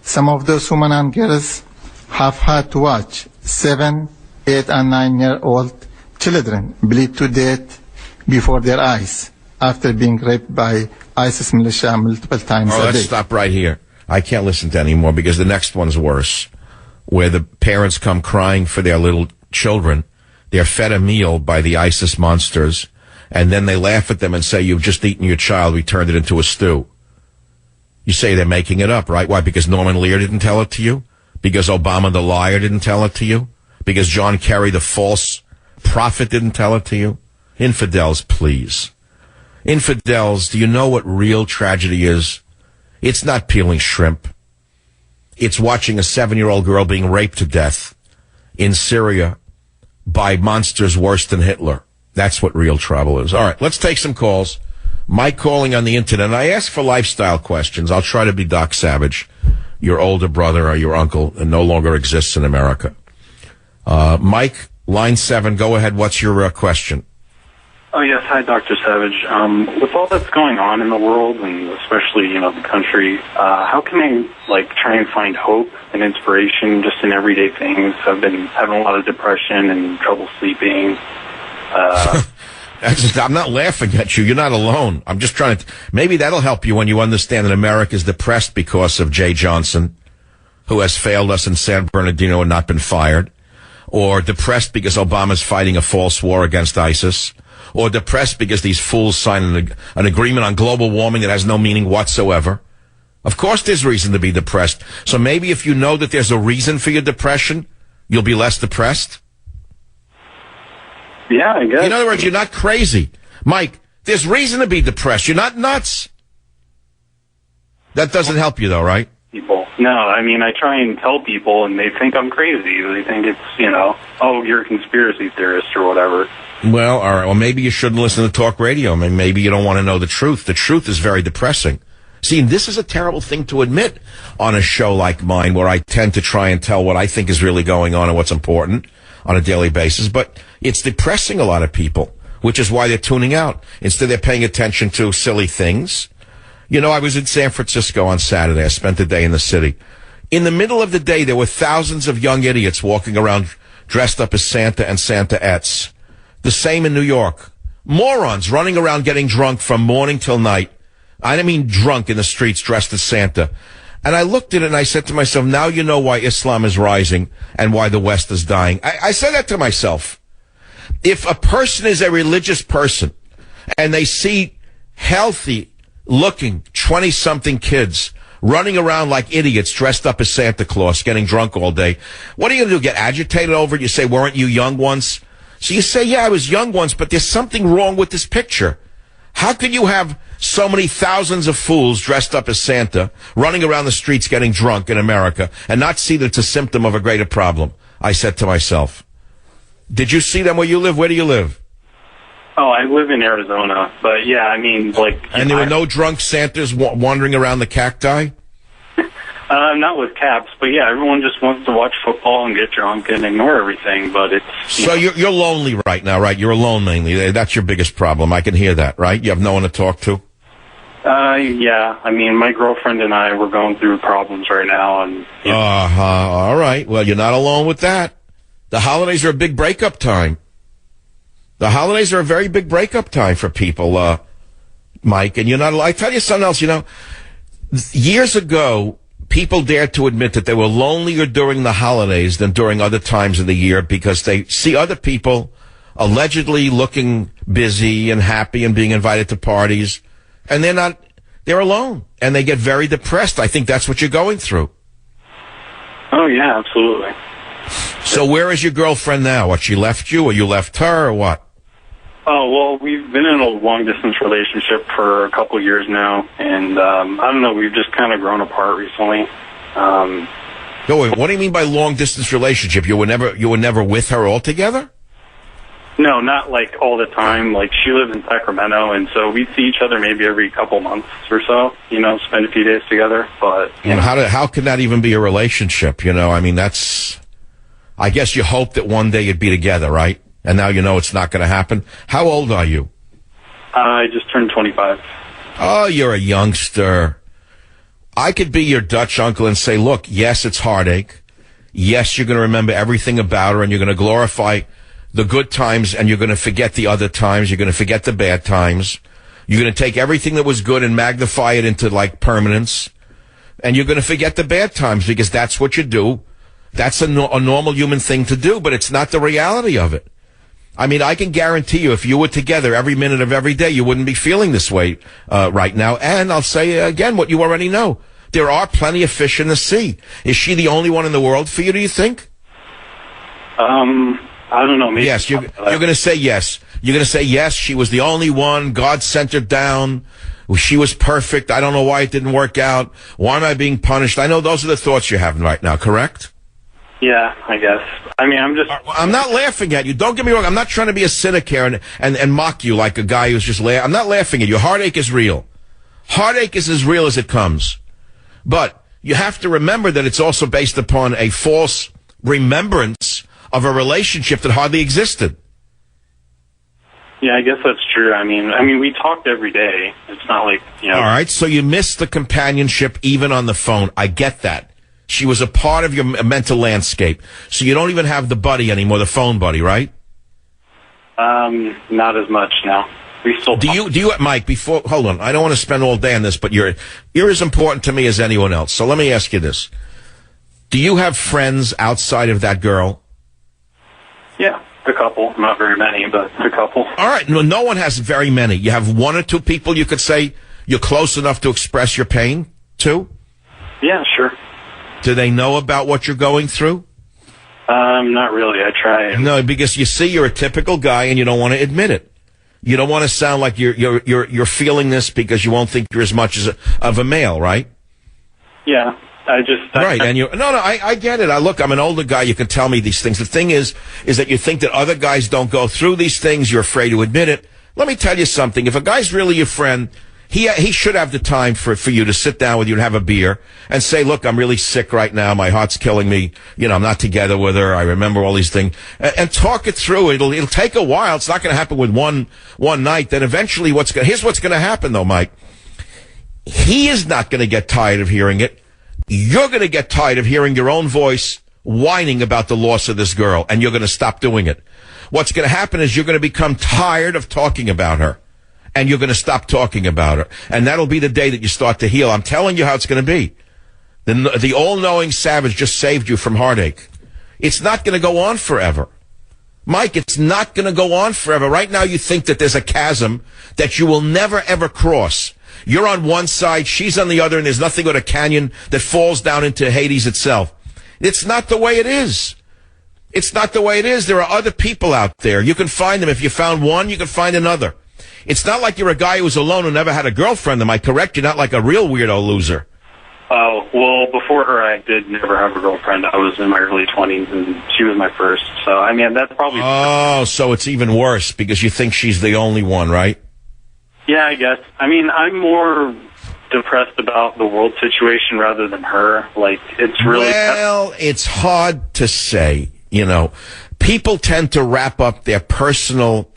Some of those women and girls have had to watch 7, 8, and 9-year-old children bleed to death before their eyes after being raped by ISIS militia multiple times a day. Let's stop right here. I can't listen to anymore because the next one's worse, where the parents come crying for their little children. They're fed a meal by the ISIS monsters, and then they laugh at them and say, "You've just eaten your child. We turned it into a stew." You say they're making it up, right? Why? Because Norman Lear didn't tell it to you? Because Obama the liar didn't tell it to you? Because John Kerry the false prophet didn't tell it to you? Infidels, please. Infidels, do you know what real tragedy is? It's not peeling shrimp. It's watching a 7-year-old girl being raped to death in Syria by monsters worse than Hitler. That's what real trouble is. All right, let's take some calls. Mike calling on the internet. I ask for lifestyle questions. I'll try to be Doc Savage, your older brother or your uncle, and no longer exists in America. Mike, line 7, go ahead. What's your question? Oh, yes. Hi, Dr. Savage. With all that's going on in the world, and especially, the country, how can I, try and find hope and inspiration just in everyday things? I've been having a lot of depression and trouble sleeping. I'm not laughing at you. You're not alone. I'm just trying to... Maybe that'll help you when you understand that America is depressed because of Jay Johnson, who has failed us in San Bernardino and not been fired, or depressed because Obama's fighting a false war against ISIS, or depressed because these fools signed an agreement on global warming that has no meaning whatsoever. Of course there's reason to be depressed. So maybe if you know that there's a reason for your depression, you'll be less depressed. Yeah, I guess. In other words, you're not crazy. Mike, there's reason to be depressed. You're not nuts. That doesn't help you, though, right? People. No, I mean, I try and tell people, and they think I'm crazy. They think it's, oh, you're a conspiracy theorist or whatever. Well, all right. Well, maybe you shouldn't listen to talk radio. I mean, maybe you don't want to know the truth. The truth is very depressing. See, this is a terrible thing to admit on a show like mine, where I tend to try and tell what I think is really going on and what's important on a daily basis. But it's depressing a lot of people, which is why they're tuning out. Instead, they're paying attention to silly things. I was in San Francisco on Saturday. I spent the day in the city. In the middle of the day, there were thousands of young idiots walking around dressed up as Santa and Santa-ettes. The same in New York. Morons running around getting drunk from morning till night. I don't mean drunk in the streets dressed as Santa. And I looked at it and I said to myself, now you know why Islam is rising and why the West is dying. I said that to myself. If a person is a religious person and they see healthy looking 20-something kids running around like idiots dressed up as Santa Claus, getting drunk all day, what are you going to do, get agitated over it? You say, weren't you young once? So you say, yeah, I was young once, but there's something wrong with this picture. How can you have so many thousands of fools dressed up as Santa running around the streets getting drunk in America and not see that it's a symptom of a greater problem? I said to myself. Did you see them where you live? Where do you live? Oh, I live in Arizona, but yeah, I mean, like... And there were no drunk Santas wandering around the cacti? Not with caps, but yeah, everyone just wants to watch football and get drunk and ignore everything, but it's... So you're lonely right now, right? You're alone mainly. That's your biggest problem. I can hear that, right? You have no one to talk to? Yeah. I mean, my girlfriend and I, we're going through problems right now, and... All right. Well, you're not alone with that. The holidays are a big breakup time. The holidays are a very big breakup time for people, Mike, and you're not allowed. I tell you something else, years ago, people dared to admit that they were lonelier during the holidays than during other times of the year because they see other people allegedly looking busy and happy and being invited to parties, and they're alone, and they get very depressed. I think that's what you're going through. Oh, yeah, absolutely. So where is your girlfriend now? What, she left you, or you left her, or what? Oh, well, we've been in a long-distance relationship for a couple of years now, and I don't know, we've just kind of grown apart recently. No, wait, what do you mean by long-distance relationship? You were never with her altogether? No, not like all the time. Like, she lives in Sacramento, and so we'd see each other maybe every couple months or so, spend a few days together, but... How can that even be a relationship, I mean, I guess you hope that one day you'd be together, right? And now you know it's not going to happen. How old are you? I just turned 25. Oh, you're a youngster. I could be your Dutch uncle and say, look, yes, it's heartache. Yes, you're going to remember everything about her, and you're going to glorify the good times, and you're going to forget the other times. You're going to forget the bad times. You're going to take everything that was good and magnify it into, like, permanence. And you're going to forget the bad times because that's what you do. That's a normal human thing to do, but it's not the reality of it. I mean, I can guarantee you if you were together every minute of every day, you wouldn't be feeling this way right now. And I'll say again what you already know. There are plenty of fish in the sea. Is she the only one in the world for you, do you think? I don't know. Maybe. Yes, you're going to say yes. You're going to say yes, she was the only one. God sent her down. She was perfect. I don't know why it didn't work out. Why am I being punished? I know those are the thoughts you're having right now, correct? Yeah, I guess. I mean, I'm not laughing at you. Don't get me wrong. I'm not trying to be a cynic here and mock you like a guy who's just I'm not laughing at you. Heartache is real. Heartache is as real as it comes. But you have to remember that it's also based upon a false remembrance of a relationship that hardly existed. Yeah, I guess that's true. I mean, we talked every day. It's not like, All right, so you missed the companionship even on the phone. I get that. She was a part of your mental landscape. So you don't even have the buddy anymore, the phone buddy, right? Not as much now. We still do you, Mike, hold on. I don't want to spend all day on this, but you're as important to me as anyone else. So let me ask you this. Do you have friends outside of that girl? Yeah, a couple. Not very many, but a couple. All right. No one has very many. You have one or two people you could say you're close enough to express your pain to? Yeah, sure. Do they know about what you're going through? Not really. I try. No, because you see, you're a typical guy, and you don't want to admit it. You don't want to sound like you're feeling this because you won't think you're as much of a male, right? Yeah, Right, and I get it. Look, I'm an older guy. You can tell me these things. The thing is that you think that other guys don't go through these things. You're afraid to admit it. Let me tell you something. If a guy's really your friend, he should have the time for you to sit down with you and have a beer and say, look, I'm really sick right now. My heart's killing me. I'm not together with her. I remember all these things, and talk it through. It'll take a while. It's not going to happen with one night. Then eventually, here's what's going to happen though, Mike. He is not going to get tired of hearing it. You're going to get tired of hearing your own voice whining about the loss of this girl, and you're going to stop doing it. What's going to happen is you're going to become tired of talking about her, and you're going to stop talking about her. And that'll be the day that you start to heal. I'm telling you how it's going to be. The all-knowing Savage just saved you from heartache. It's not going to go on forever. Mike, it's not going to go on forever. Right now you think that there's a chasm that you will never, ever cross. You're on one side, she's on the other, and there's nothing but a canyon that falls down into Hades itself. It's not the way it is. It's not the way it is. There are other people out there. You can find them. If you found one, you can find another. It's not like you're a guy who's alone who never had a girlfriend. Am I correct? You're not like a real weirdo loser. Oh, well, before her, I did never have a girlfriend. I was in my early 20s, and she was my first. So, I mean, that's probably... Oh, so it's even worse because you think she's the only one, right? Yeah, I guess. I mean, I'm more depressed about the world situation rather than her. Like, it's really... Well, it's hard to say, People tend to wrap up their personal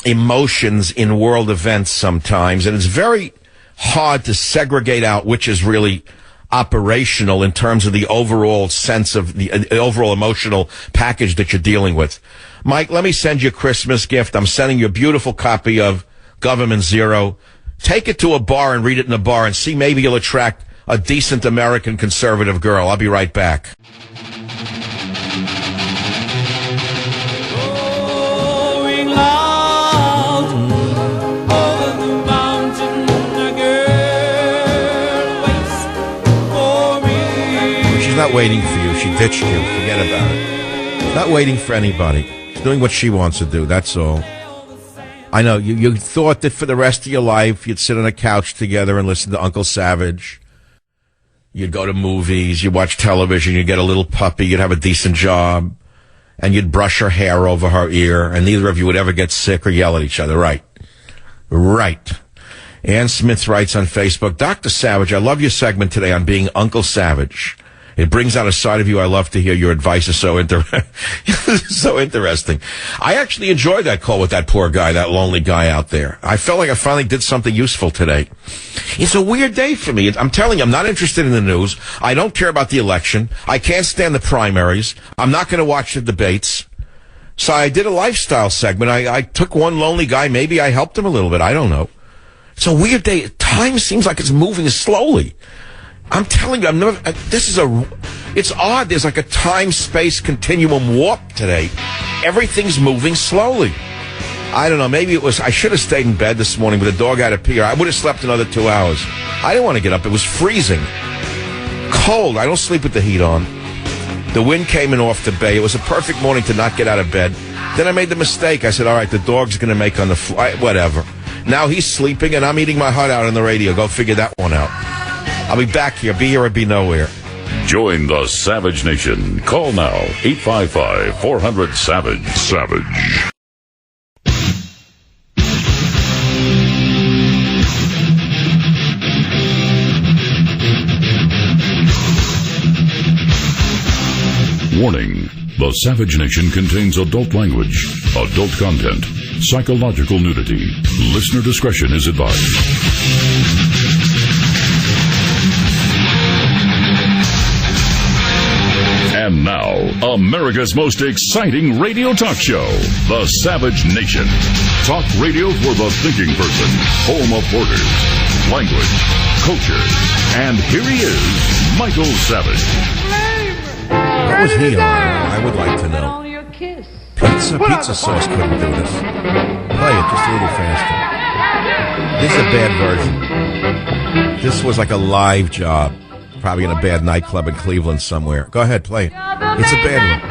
emotions in world events sometimes, and it's very hard to segregate out which is really operational in terms of the overall sense of the overall emotional package that you're dealing with. Mike, let me send you a Christmas gift. I'm sending you a beautiful copy of Government Zero. Take it to a bar and read it in a bar and see maybe you'll attract a decent American conservative girl. I'll be right back. Going loud over the mountain, a girl waits for me. She's not waiting for you. She ditched you. Forget about it. She's not waiting for anybody. She's doing what she wants to do. That's all. I know, you thought that for the rest of your life, you'd sit on a couch together and listen to Uncle Savage. You'd go to movies, you'd watch television, you'd get a little puppy, you'd have a decent job, and you'd brush her hair over her ear, and neither of you would ever get sick or yell at each other. Right. Right. Ann Smith writes on Facebook, Dr. Savage, I love your segment today on being Uncle Savage. It brings out a side of you I love to hear. Your advice is so so interesting. I actually enjoyed that call with that poor guy, that lonely guy out there. I felt like I finally did something useful today. It's a weird day for me. I'm telling you, I'm not interested in the news. I don't care about the election. I can't stand the primaries. I'm not going to watch the debates. So I did a lifestyle segment. I took one lonely guy. Maybe I helped him a little bit. I don't know. It's a weird day. Time seems like it's moving slowly. I'm telling you, it's odd. There's like a time-space continuum warp today. Everything's moving slowly. I don't know. Maybe I should have stayed in bed this morning, but the dog had to pee. I would have slept another 2 hours. I didn't want to get up. It was freezing. Cold. I don't sleep with the heat on. The wind came in off the bay. It was a perfect morning to not get out of bed. Then I made the mistake. I said, all right, the dog's going to make on the fly. Whatever. Now he's sleeping, and I'm eating my heart out on the radio. Go figure that one out. I'll be back here. Be here or be nowhere. Join the Savage Nation. Call now. 855-400-SAVAGE. Savage. Warning. The Savage Nation contains adult language, adult content, psychological nudity. Listener discretion is advised. And now, America's most exciting radio talk show, The Savage Nation. Talk radio for the thinking person, home of borders, language, culture. And here he is, Michael Savage. What was he on? I would like to know. Pizza sauce couldn't do this. Play it just a little faster. This is a bad version. This was like a live job. Probably in a bad nightclub in Cleveland somewhere. Go ahead, play it. It's a bad one.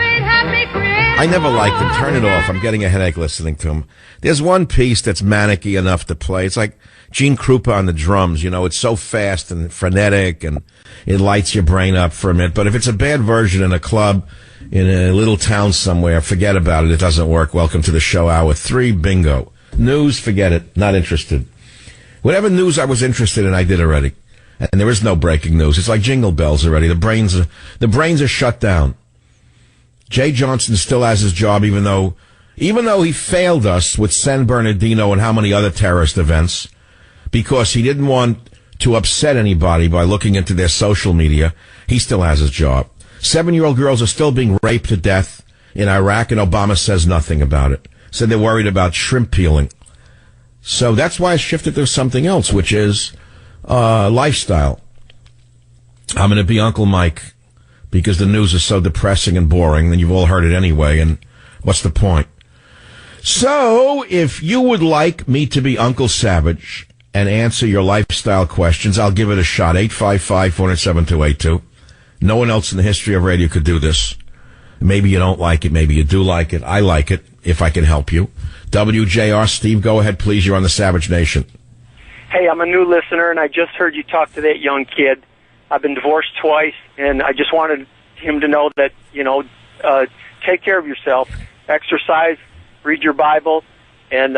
I never liked him. Turn it off. I'm getting a headache listening to him. There's one piece that's manic-y enough to play. It's like Gene Krupa on the drums. You know, it's so fast and frenetic, and it lights your brain up for a minute. But if it's a bad version in a club in a little town somewhere, forget about it. It doesn't work. Welcome to the show, hour 3, bingo. News, forget it. Not interested. Whatever news I was interested in, I did already. And there is no breaking news. It's like Jingle Bells already. The brains are shut down. Jay Johnson still has his job, even though he failed us with San Bernardino and how many other terrorist events, because he didn't want to upset anybody by looking into their social media. He still has his job. 7-year-old girls are still being raped to death in Iraq, and Obama says nothing about it. Said they're worried about shrimp peeling. So that's why I shifted to something else, which is lifestyle. I'm going to be Uncle Mike, because the news is so depressing and boring, and you've all heard it anyway, and what's the point? So, if you would like me to be Uncle Savage and answer your lifestyle questions, I'll give it a shot. 855-407-282. No one else in the history of radio could do this. Maybe you don't like it, maybe you do like it. I like it, if I can help you. WJR, Steve, go ahead, please. You're on the Savage Nation. Hey, I'm a new listener, and I just heard you talk to that young kid. I've been divorced twice, and I just wanted him to know that, take care of yourself, exercise, read your Bible, and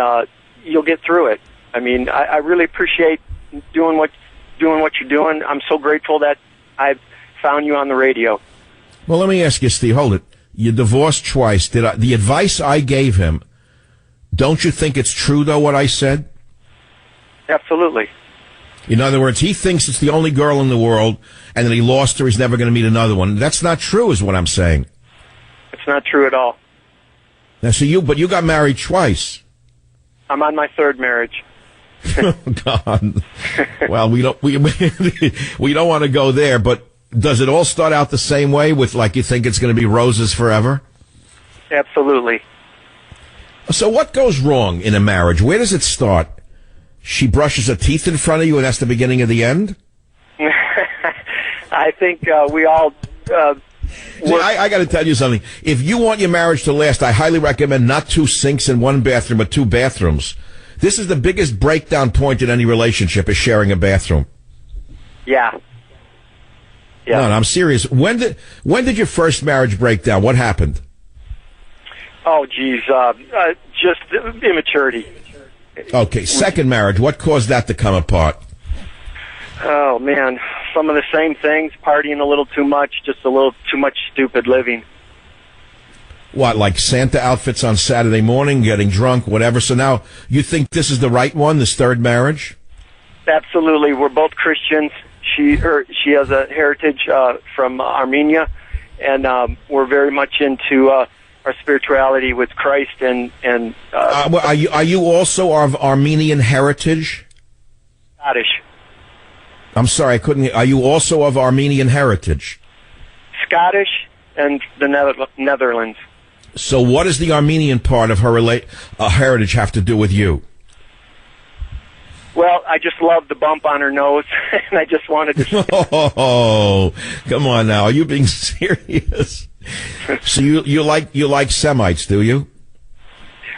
you'll get through it. I mean, I really appreciate doing what you're doing. I'm so grateful that I've found you on the radio. Well, let me ask you, Steve, hold it. You divorced twice. The advice I gave him, don't you think it's true, though, what I said? Absolutely. In other words, he thinks it's the only girl in the world, and that he lost her, he's never going to meet another one. That's not true, is what I'm saying. It's not true at all. Now, but you got married twice. I'm on my third marriage. Oh, God. Well, we don't want to go there, but does it all start out the same way with, like, you think it's going to be roses forever? Absolutely. So what goes wrong in a marriage? Where does it start? She brushes her teeth in front of you, and that's the beginning of the end? I think we all... I got to tell you something. If you want your marriage to last, I highly recommend not 2 sinks in one bathroom, but 2 bathrooms. This is the biggest breakdown point in any relationship, is sharing a bathroom. Yeah. No, I'm serious. When did your first marriage break down? What happened? Oh, geez. Just immaturity. Okay, second marriage. What caused that to come apart? Oh, man. Some of the same things, partying a little too much, just a little too much stupid living. What, like Santa outfits on Saturday morning, getting drunk, whatever? So now you think this is the right one, this third marriage? Absolutely. We're both Christians. She has a heritage from Armenia, and we're very much into our spirituality with Christ. And are you also of Armenian heritage? Scottish. I'm sorry, I couldn't. Are you also of Armenian heritage? Scottish and the Netherlands. So what does the Armenian part of her heritage have to do with you? Well, I just love the bump on her nose, and I just wanted to... Oh, come on now. Are you being serious? So you like Semites, do you?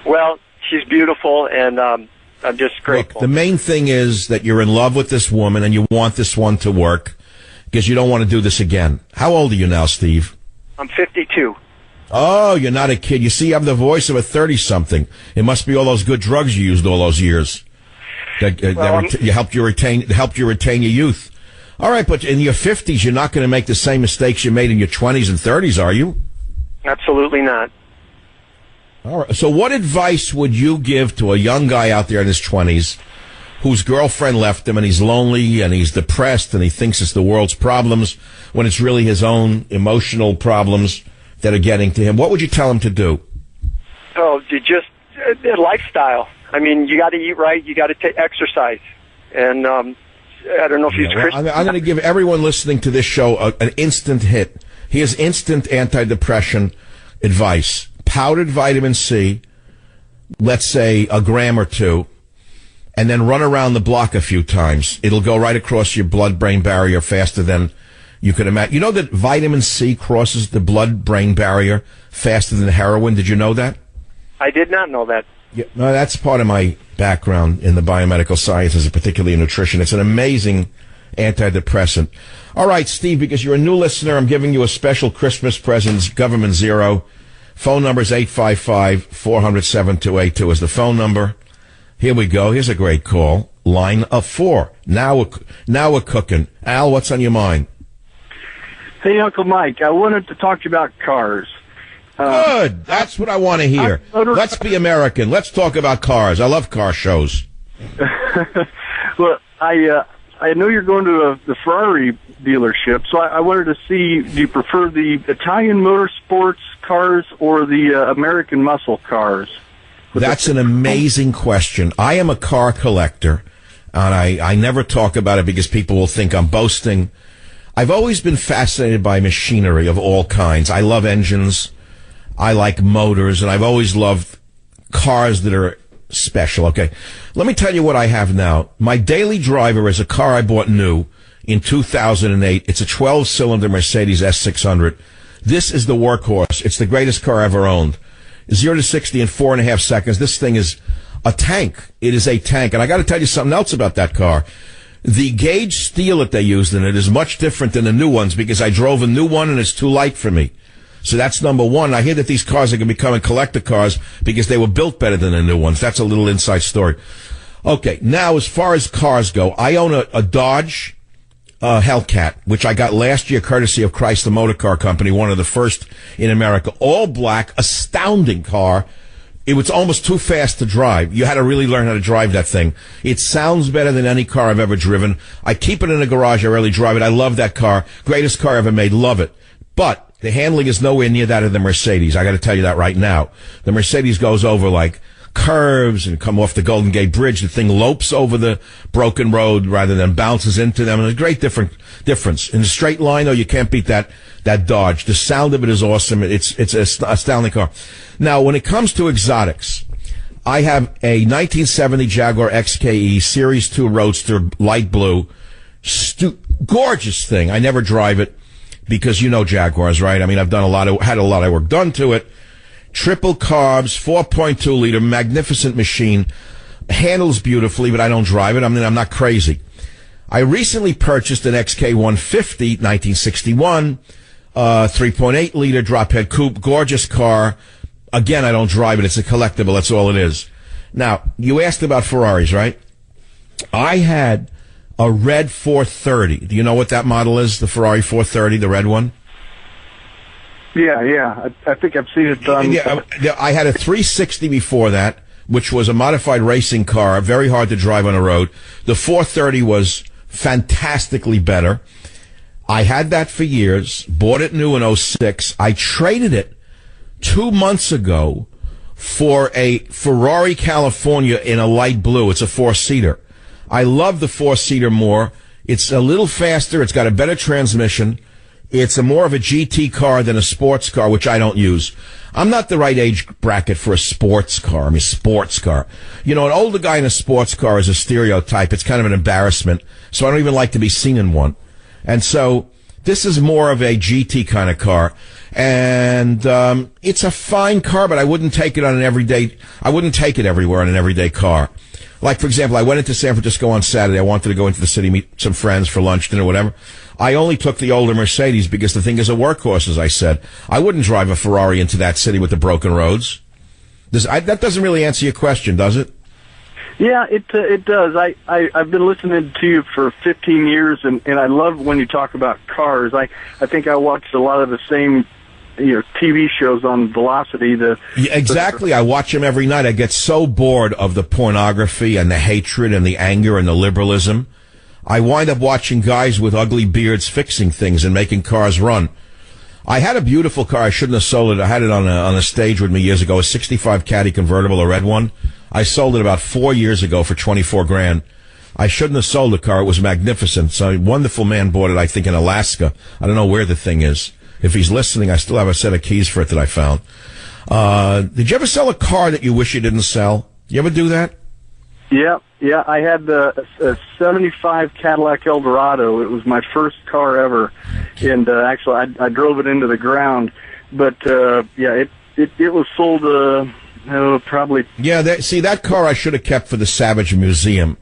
Well, she's beautiful, and I'm just grateful. Look, the main thing is that you're in love with this woman, and you want this one to work, because you don't want to do this again. How old are you now, Steve? I'm 52. Oh, you're not a kid. You see, you have the voice of a 30-something. It must be all those good drugs you used all those years. That helped you retain your youth. All right, but in your 50s, you're not going to make the same mistakes you made in your 20s and 30s, are you? Absolutely not. All right. So what advice would you give to a young guy out there in his 20s whose girlfriend left him, and he's lonely and he's depressed and he thinks it's the world's problems when it's really his own emotional problems that are getting to him? What would you tell him to do? Oh, just a lifestyle. I mean, you got to eat right. You got to exercise. And I don't know if he's Christian. I'm going to give everyone listening to this show an instant hit. Here's instant antidepressant advice. Powdered vitamin C, let's say a gram or 2, and then run around the block a few times. It'll go right across your blood-brain barrier faster than you could imagine. You know that vitamin C crosses the blood-brain barrier faster than heroin? Did you know that? I did not know that. Yeah, no, that's part of my background in the biomedical sciences, particularly in nutrition. It's an amazing antidepressant. All right, Steve, because you're a new listener, I'm giving you a special Christmas present, Government Zero. Phone number is 855-400-7282 is the phone number. Here we go. Here's a great call. Line of 4. Now we're cooking. Al, what's on your mind? Hey, Uncle Mike, I wanted to talk to you about cars. Good. That's what I want to hear. Let's be American. Let's talk about cars. I love car shows. Well, I know you're going to the Ferrari dealership, so I wanted to see, do you prefer the Italian motorsports cars or the American muscle cars? That's an amazing question. I am a car collector, and I never talk about it because people will think I'm boasting. I've always been fascinated by machinery of all kinds. I love engines. I like motors, and I've always loved cars that are special. Okay, let me tell you what I have now. My daily driver is a car I bought new in 2008. It's a 12-cylinder Mercedes S600. This is the workhorse. It's the greatest car I ever owned. 0 to 60 in 4.5 seconds. This thing is a tank. It is a tank. And I got to tell you something else about that car. The gauge steel that they used in it is much different than the new ones because I drove a new one and it's too light for me. So that's number one. I hear that these cars are going to become collector cars because they were built better than the new ones. That's a little inside story. Okay, now as far as cars go, I own a Dodge Hellcat, which I got last year courtesy of Chrysler Motor Car Company, one of the first in America. All black, astounding car. It was almost too fast to drive. You had to really learn how to drive that thing. It sounds better than any car I've ever driven. I keep it in the garage. I rarely drive it. I love that car. Greatest car ever made. Love it. But the handling is nowhere near that of the Mercedes. I got to tell you that right now. The Mercedes goes over like curves and come off the Golden Gate Bridge. The thing lopes over the broken road rather than bounces into them. And there's a great difference. In a straight line, though, you can't beat that Dodge. The sound of it is awesome. It's an astounding car. Now, when it comes to exotics, I have a 1970 Jaguar XKE Series 2 Roadster, light blue. Gorgeous thing. I never drive it because you know Jaguars, right? I mean, I've had a lot of work done to it. Triple carbs, 4.2 liter, magnificent machine. Handles beautifully, but I don't drive it. I mean, I'm not crazy. I recently purchased an XK150, 1961, 3.8 liter drop head coupe, gorgeous car. Again, I don't drive it. It's a collectible. That's all it is. Now, you asked about Ferraris, right? I had a red 430. Do you know what that model is? The Ferrari 430, the red one? Yeah. I think I've seen it done. Yeah, I had a 360 before that, which was a modified racing car, very hard to drive on a road. The 430 was fantastically better. I had that for years, bought it new in 06. I traded it 2 months ago for a Ferrari California in a light blue. It's a 4-seater. I love the 4-seater more. It's a little faster. It's got a better transmission. It's more of a GT car than a sports car, which I don't use. I'm not the right age bracket for a sports car. I mean, sports car. You know, an older guy in a sports car is a stereotype. It's kind of an embarrassment. So I don't even like to be seen in one. And so this is more of a GT kind of car. And it's a fine car, but I wouldn't take it on an everyday. I wouldn't take it everywhere on an everyday car. Like, for example, I went into San Francisco on Saturday. I wanted to go into the city, meet some friends for lunch, dinner, whatever. I only took the older Mercedes because the thing is a workhorse, as I said. I wouldn't drive a Ferrari into that city with the broken roads. That doesn't really answer your question, does it? Yeah, it does. I've been listening to you for 15 years, and I love when you talk about cars. I think I watched a lot of the same TV shows on Velocity. Exactly. I watch them every night. I get so bored of the pornography and the hatred and the anger and the liberalism. I wind up watching guys with ugly beards fixing things and making cars run. I had a beautiful car. I shouldn't have sold it. I had it on a stage with me years ago, a 65 Caddy convertible, a red one. I sold it about 4 years ago for $24,000. I shouldn't have sold the car. It was magnificent. So a wonderful man bought it, I think, in Alaska. I don't know where the thing is. If he's listening, I still have a set of keys for it that I found. Did you ever sell a car that you wish you didn't sell? You ever do that? Yeah. I had a 75 Cadillac Eldorado. It was my first car ever, and actually I drove it into the ground. But it was sold probably. Yeah, that car I should have kept for the Savage Museum,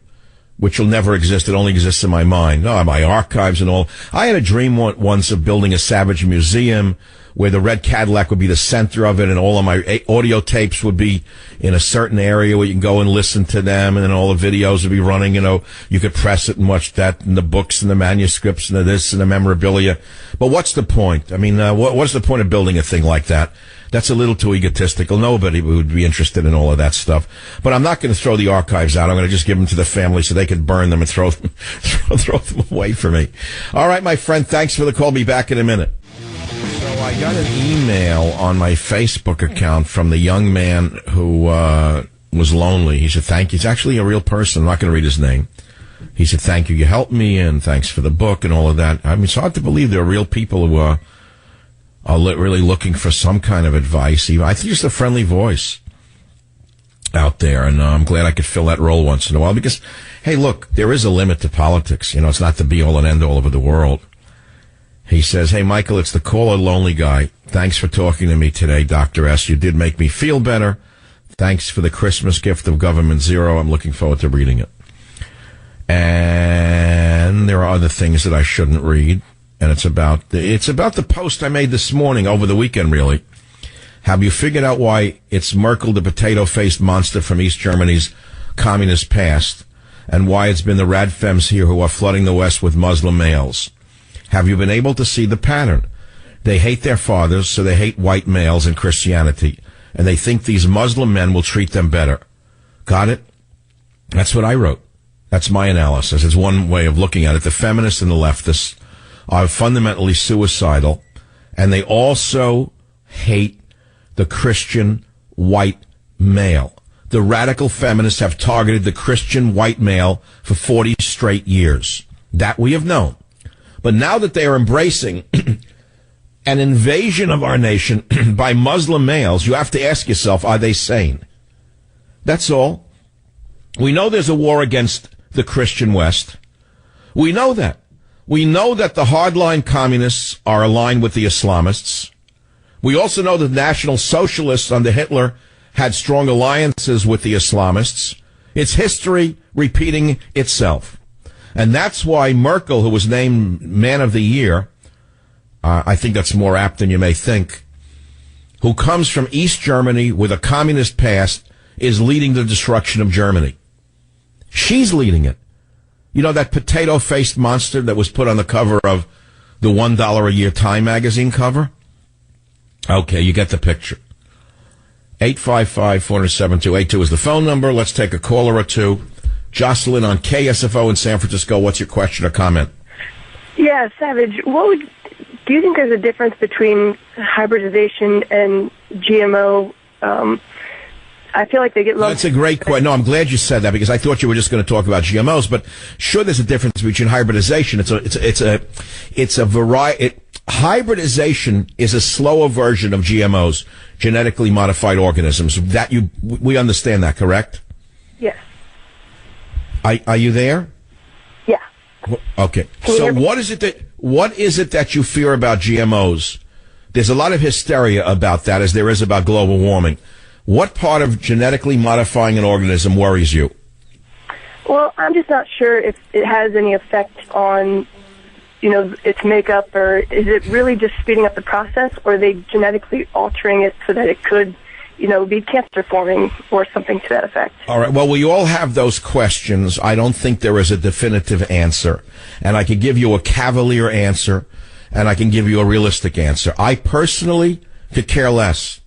which will never exist. It only exists in my mind. No, my archives and all. I had a dream once of building a Savage Museum where the red Cadillac would be the center of it, and all of my audio tapes would be in a certain area where you can go and listen to them, and then all the videos would be running. You could press it and watch that, and the books and the manuscripts and the this and the memorabilia. But what's the point? I mean, what's the point of building a thing like that? That's a little too egotistical. Nobody would be interested in all of that stuff. But I'm not going to throw the archives out. I'm going to just give them to the family so they can burn them and throw them away for me. All right, my friend, thanks for the call. Be back in a minute. So I got an email on my Facebook account from the young man who was lonely. He said, thank you. He's actually a real person. I'm not going to read his name. He said, thank you. You helped me, and thanks for the book and all of that. I mean, it's hard to believe there are real people who are really looking for some kind of advice. I think just a friendly voice out there, and I'm glad I could fill that role once in a while because, hey, look, there is a limit to politics. It's not the be-all and end-all over the world. He says, hey, Michael, it's the caller lonely guy. Thanks for talking to me today, Dr. S. You did make me feel better. Thanks for the Christmas gift of Government Zero. I'm looking forward to reading it. And there are other things that I shouldn't read. And it's about the post I made this morning, over the weekend, really. Have you figured out why it's Merkel, the potato-faced monster from East Germany's communist past, and why it's been the radfems here who are flooding the West with Muslim males? Have you been able to see the pattern? They hate their fathers, so they hate white males and Christianity, and they think these Muslim men will treat them better. Got it? That's what I wrote. That's my analysis. It's one way of looking at it. The feminists and the leftists are fundamentally suicidal, and they also hate the Christian white male. The radical feminists have targeted the Christian white male for 40 straight years. That we have known. But now that they are embracing an invasion of our nation by Muslim males, you have to ask yourself, are they sane? That's all. We know there's a war against the Christian West. We know that. We know that the hardline communists are aligned with the Islamists. We also know that National Socialists under Hitler had strong alliances with the Islamists. It's history repeating itself. And that's why Merkel, who was named Man of the Year, I think that's more apt than you may think, who comes from East Germany with a communist past, is leading the destruction of Germany. She's leading it. You know that potato-faced monster that was put on the cover of the $1 a year Time magazine cover? Okay, you get the picture. 855-407-2882 is the phone number. Let's take a caller or two. Jocelyn on KSFO in San Francisco. What's your question or comment? Yeah, Savage, do you think there's a difference between hybridization and GMO? I feel like they get lumped. That's a great question. No, I'm glad you said that because I thought you were just going to talk about GMOs. But sure, there's a difference between hybridization. It's a variety. Hybridization is a slower version of GMOs, genetically modified organisms. We understand that, correct? Yes. Are you there? Yeah. Okay. So what is it that you fear about GMOs? There's a lot of hysteria about that, as there is about global warming. What part of genetically modifying an organism worries you? Well, I'm just not sure if it has any effect on, its makeup, or is it really just speeding up the process, or are they genetically altering it so that it could, be cancer forming or something to that effect? All right. Well, we all have those questions. I don't think there is a definitive answer. And I can give you a cavalier answer, and I can give you a realistic answer. I personally could care less.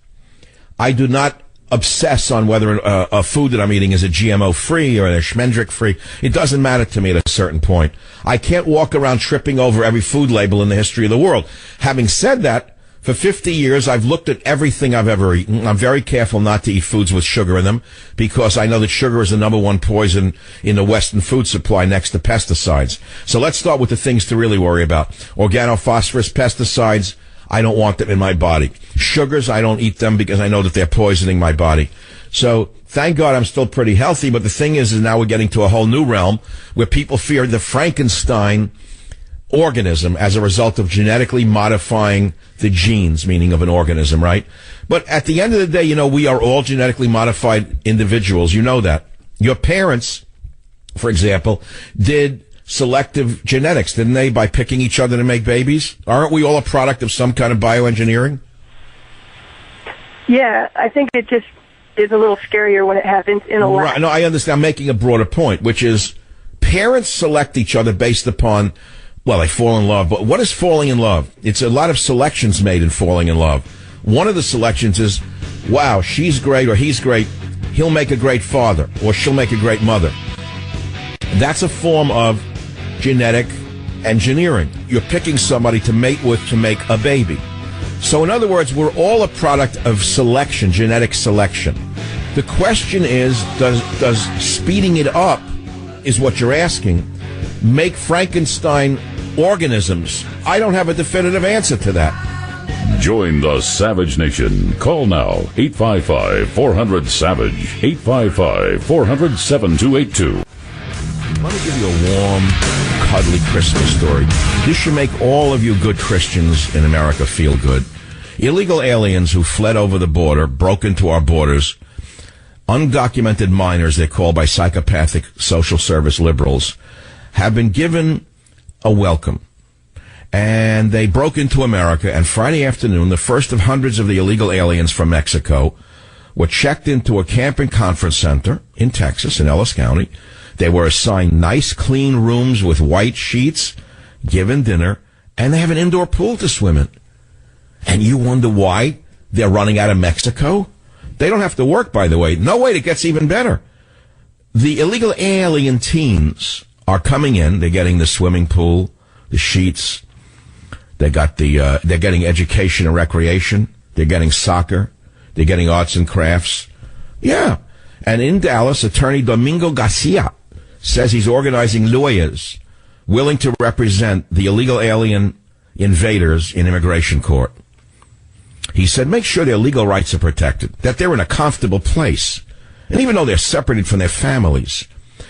I do not obsess on whether a food that I'm eating is a GMO-free or a Schmendrick-free. It doesn't matter to me at a certain point. I can't walk around tripping over every food label in the history of the world. Having said that, for 50 years, I've looked at everything I've ever eaten. I'm very careful not to eat foods with sugar in them because I know that sugar is the number one poison in the Western food supply next to pesticides. So let's start with the things to really worry about. Organophosphorus, pesticides, I don't want them in my body. Sugars, I don't eat them because I know that they're poisoning my body. So thank God I'm still pretty healthy, but the thing is now we're getting to a whole new realm where people fear the Frankenstein organism as a result of genetically modifying the genes, meaning of an organism, right? But at the end of the day, we are all genetically modified individuals. You know that. Your parents, for example, did selective genetics, didn't they, by picking each other to make babies? Aren't we all a product of some kind of bioengineering? Yeah, I think it just is a little scarier when it happens in a lab. Right. No, I understand. I'm making a broader point, which is parents select each other based upon, well, they fall in love. But what is falling in love? It's a lot of selections made in falling in love. One of the selections is, wow, she's great or he's great. He'll make a great father or she'll make a great mother. That's a form of genetic engineering. You're picking somebody to mate with to make a baby. So in other words, we're all a product of selection, genetic selection. The question is, does speeding it up, is what you're asking, make Frankenstein organisms? I don't have a definitive answer to that. Join the Savage Nation. Call now, 855-400-SAVAGE, 855-400-7282. Let me give you a warm, cuddly Christmas story. This should make all of you good Christians in America feel good. Illegal aliens who fled over the border, broke into our borders, undocumented minors, they're called by psychopathic social service liberals, have been given a welcome. And they broke into America, and Friday afternoon, the first of hundreds of the illegal aliens from Mexico were checked into a camp and conference center in Texas, in Ellis County. They were assigned nice, clean rooms with white sheets, given dinner, and they have an indoor pool to swim in. And you wonder why they're running out of Mexico? They don't have to work, by the way. No, wait, it gets even better. The illegal alien teens are coming in. They're getting the swimming pool, the sheets. They're getting education and recreation. They're getting soccer. They're getting arts and crafts. Yeah. And in Dallas, attorney Domingo Garcia says he's organizing lawyers willing to represent the illegal alien invaders in immigration court. He said, make sure their legal rights are protected, that they're in a comfortable place, and even though they're separated from their families,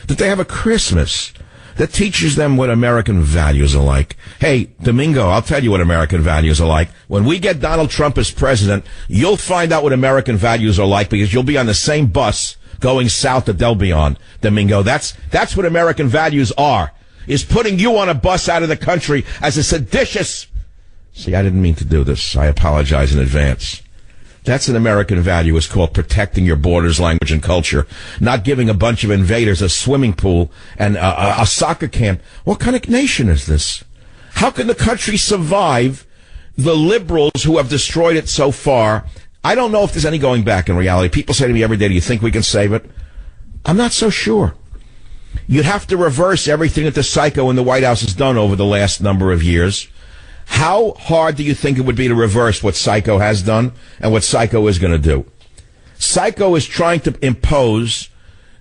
that they have a Christmas that teaches them what American values are like. Hey, Domingo, I'll tell you what American values are like. When we get Donald Trump as president, you'll find out what American values are like because you'll be on the same bus going south that they'll be on, Domingo. That's what American values are, is putting you on a bus out of the country as a seditious... See, I didn't mean to do this. I apologize in advance. That's an American value. It's called protecting your borders, language, and culture. Not giving a bunch of invaders a swimming pool and a soccer camp. What kind of nation is this? How can the country survive the liberals who have destroyed it so far? I don't know if there's any going back in reality. People say to me every day, do you think we can save it? I'm not so sure. You'd have to reverse everything that the psycho in the White House has done over the last number of years. How hard do you think it would be to reverse what Psycho has done and what Psycho is going to do? Psycho is trying to impose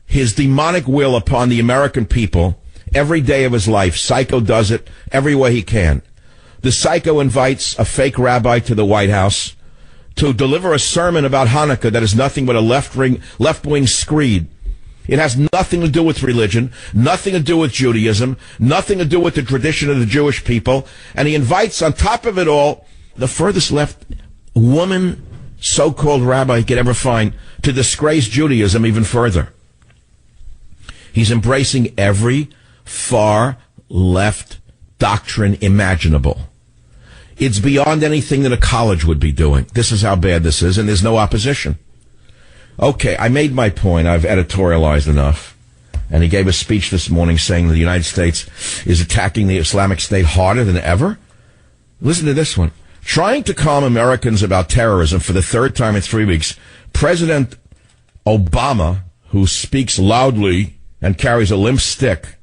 his demonic will upon the American people every day of his life. Psycho does it every way he can. The Psycho invites a fake rabbi to the White House to deliver a sermon about Hanukkah that is nothing but a left-wing screed. It has nothing to do with religion, nothing to do with Judaism, nothing to do with the tradition of the Jewish people. And he invites, on top of it all, the furthest left woman so-called rabbi he could ever find to disgrace Judaism even further. He's embracing every far left doctrine imaginable. It's beyond anything that a college would be doing. This is how bad this is, and there's no opposition. Okay, I made my point. I've editorialized enough. And he gave a speech this morning saying the United States is attacking the Islamic State harder than ever. Listen to this one. Trying to calm Americans about terrorism for the third time in 3 weeks, President Obama, who speaks loudly and carries a limp stick,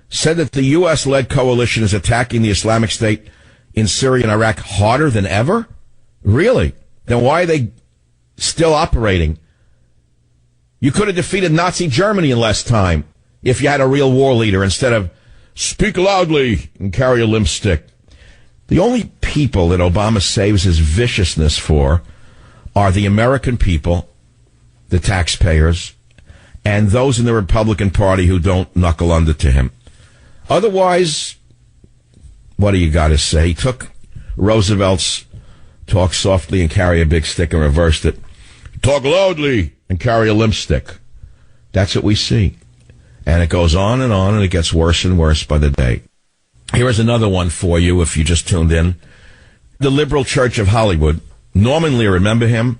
said that the U.S.-led coalition is attacking the Islamic State in Syria and Iraq harder than ever? Really? Then why are they still operating? You could have defeated Nazi Germany in less time if you had a real war leader instead of speak loudly and carry a limp stick. The only people that Obama saves his viciousness for are the American people the taxpayers, and those in the Republican Party who don't knuckle under to him. Otherwise, what do you got to say? He took Roosevelt's talk softly and carry a big stick and reversed it. Talk loudly and carry a limp stick. That's what we see. And it goes on, and it gets worse and worse by the day. Here is another one for you if you just tuned in. The Liberal Church of Hollywood. Norman Lear, remember him?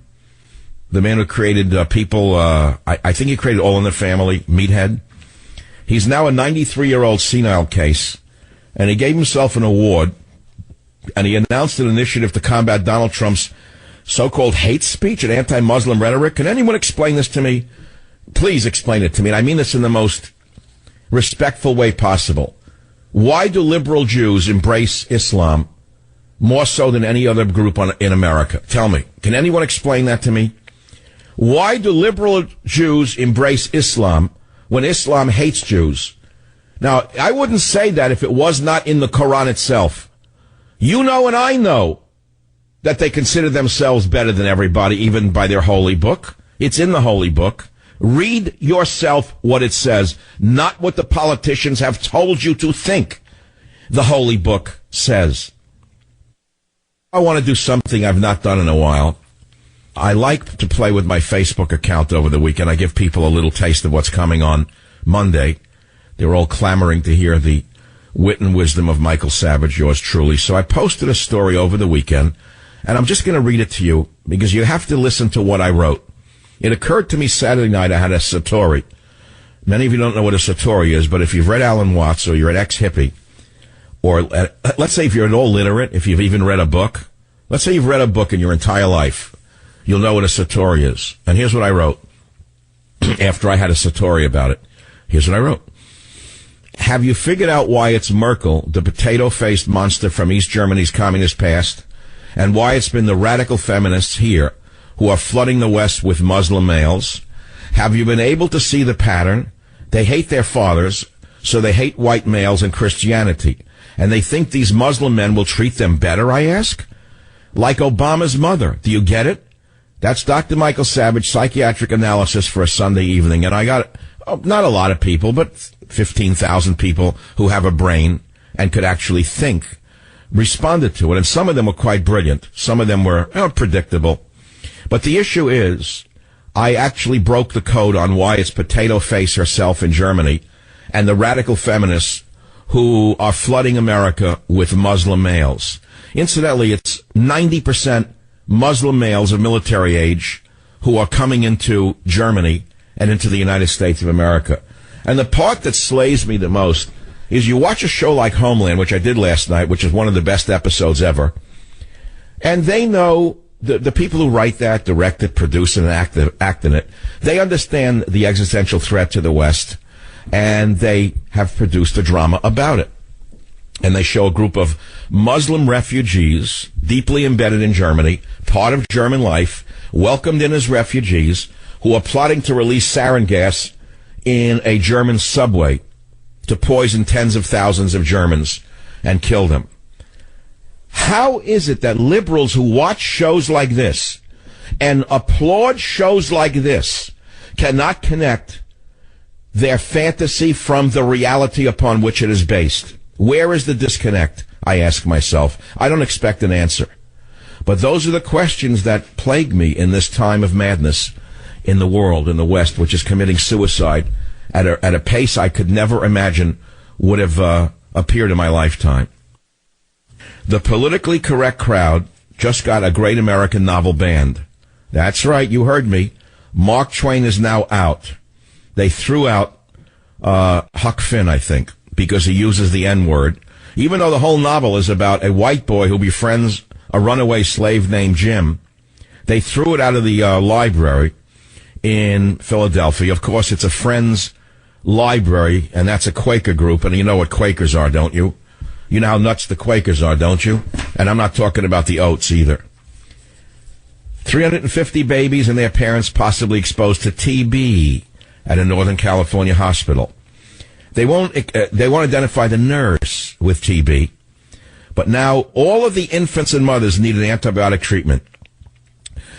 The man who created People, I think he created All in the Family, Meathead. He's now a 93-year-old senile case, and he gave himself an award, and he announced an initiative to combat Donald Trump's so-called hate speech and anti-Muslim rhetoric. Can anyone explain this to me? Please explain it to me. And I mean this in the most respectful way possible. Why do liberal Jews embrace Islam more so than any other group in America? Tell me. Can anyone explain that to me? Why do liberal Jews embrace Islam when Islam hates Jews? Now, I wouldn't say that if it was not in the Quran itself. You know and I know that they consider themselves better than everybody, even by their holy book. It's in the holy book. Read yourself what it says, not what the politicians have told you to think the holy book says. I want to do something I've not done in a while. I like to play with my Facebook account over the weekend. I give people a little taste of what's coming on Monday. They're all clamoring to hear the wit and wisdom of Michael Savage, yours truly. So I posted a story over the weekend, and I'm just going to read it to you because you have to listen to what I wrote. It occurred to me Saturday night I had a satori. Many of you don't know what a satori is, but if you've read Alan Watts or you're an ex-hippie, or let's say if you're at all literate, if you've even read a book, let's say you've read a book in your entire life, you'll know what a satori is. And here's what I wrote after I had a satori about it. Here's what I wrote. Have you figured out why it's Merkel, the potato-faced monster from East Germany's communist past, and why it's been the radical feminists here who are flooding the West with Muslim males? Have you been able to see the pattern? They hate their fathers, so they hate white males and Christianity. And they think these Muslim men will treat them better, I ask? Like Obama's mother. Do you get it? That's Dr. Michael Savage, psychiatric analysis for a Sunday evening. And I got, not a lot of people, but 15,000 people who have a brain and could actually think, responded to it. And some of them were quite brilliant. Some of them were predictable. But the issue is, I actually broke the code on why it's Potato Face herself in Germany and the radical feminists who are flooding America with Muslim males. Incidentally, it's 90% Muslim males of military age who are coming into Germany and into the United States of America. And the part that slays me the most is you watch a show like Homeland, which I did last night, which is one of the best episodes ever, and they know, the people who write that, direct it, produce it, and act in it, they understand the existential threat to the West, and they have produced a drama about it. And they show a group of Muslim refugees, deeply embedded in Germany, part of German life, welcomed in as refugees, who are plotting to release sarin gas in a German subway to poison tens of thousands of Germans and kill them. How is it that liberals who watch shows like this and applaud shows like this cannot connect their fantasy from the reality upon which it is based? Where is the disconnect, I ask myself. I don't expect an answer. But those are the questions that plague me in this time of madness in the world, in the West, which is committing suicide at a pace I could never imagine would have appeared in my lifetime. The politically correct crowd just got a great American novel banned. That's right, you heard me. Mark Twain is now out. They threw out Huck Finn, I think, because he uses the N-word, even though the whole novel is about a white boy who befriends a runaway slave named Jim. They threw it out of the library in Philadelphia. Of course, it's a Friends library, and that's a Quaker group, and you know what Quakers are, don't you? You know how nuts the Quakers are, don't you? And I'm not talking about the Oats either. 350 babies and their parents possibly exposed to TB at a Northern California hospital. They won't identify the nurse with TB, but now all of the infants and mothers need an antibiotic treatment.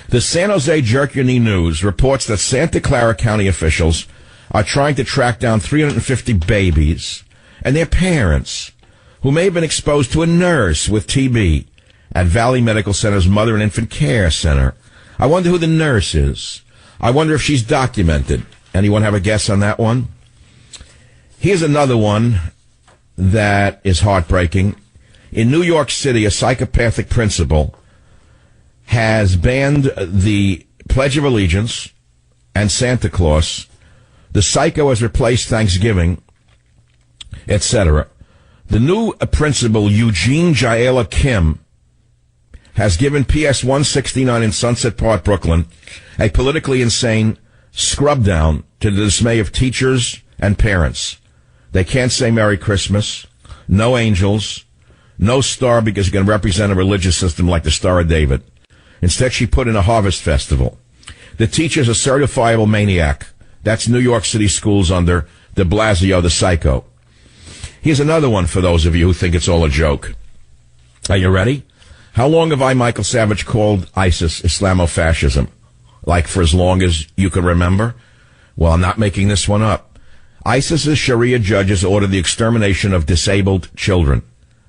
The San Jose Jerk-Your-Knee News reports that Santa Clara County officials are trying to track down 350 babies and their parents who may have been exposed to a nurse with TB at Valley Medical Center's Mother and Infant Care Center. I wonder who the nurse is. I wonder if she's documented. Anyone have a guess on that one? Here's another one that is heartbreaking. In New York City, a psychopathic principal has banned the Pledge of Allegiance and Santa Claus. The psycho has replaced Thanksgiving, etc. The new principal, Eugene Jaela Kim, has given PS 169 in Sunset Park, Brooklyn, a politically insane scrub down to the dismay of teachers and parents. They can't say Merry Christmas, no angels, no star because it can represent a religious system like the Star of David. Instead, she put in a harvest festival. The teacher's a certifiable maniac. That's New York City schools under de Blasio, the psycho. Here's another one for those of you who think it's all a joke. Are you ready? How long have I, Michael Savage, called ISIS Islamofascism? Like for as long as you can remember? Well, I'm not making this one up. ISIS's Sharia judges ordered the extermination of disabled children.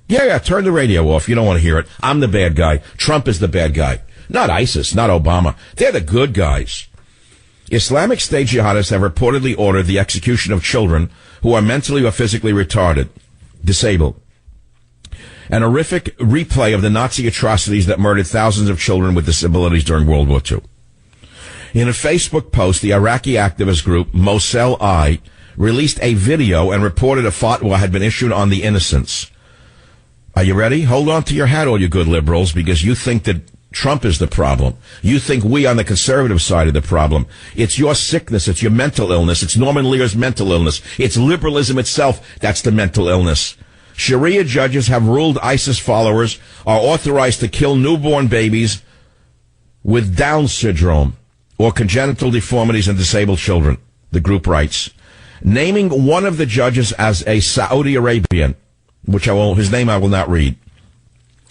Yeah, turn the radio off. You don't want to hear it. I'm the bad guy. Trump is the bad guy. Not ISIS, not Obama. They're the good guys. Islamic State jihadists have reportedly ordered the execution of children who are mentally or physically retarded, disabled. An horrific replay of the Nazi atrocities that murdered thousands of children with disabilities during World War II. In a Facebook post, the Iraqi activist group Mossel I released a video and reported a fatwa had been issued on the innocents. Are you ready? Hold on to your hat, all you good liberals, because you think that Trump is the problem. You think we on the conservative side are the problem. It's your sickness. It's your mental illness. It's Norman Lear's mental illness. It's liberalism itself. That's the mental illness. Sharia judges have ruled ISIS followers are authorized to kill newborn babies with Down syndrome or congenital deformities and disabled children, the group writes. Naming one of the judges as a Saudi Arabian, his name I will not read.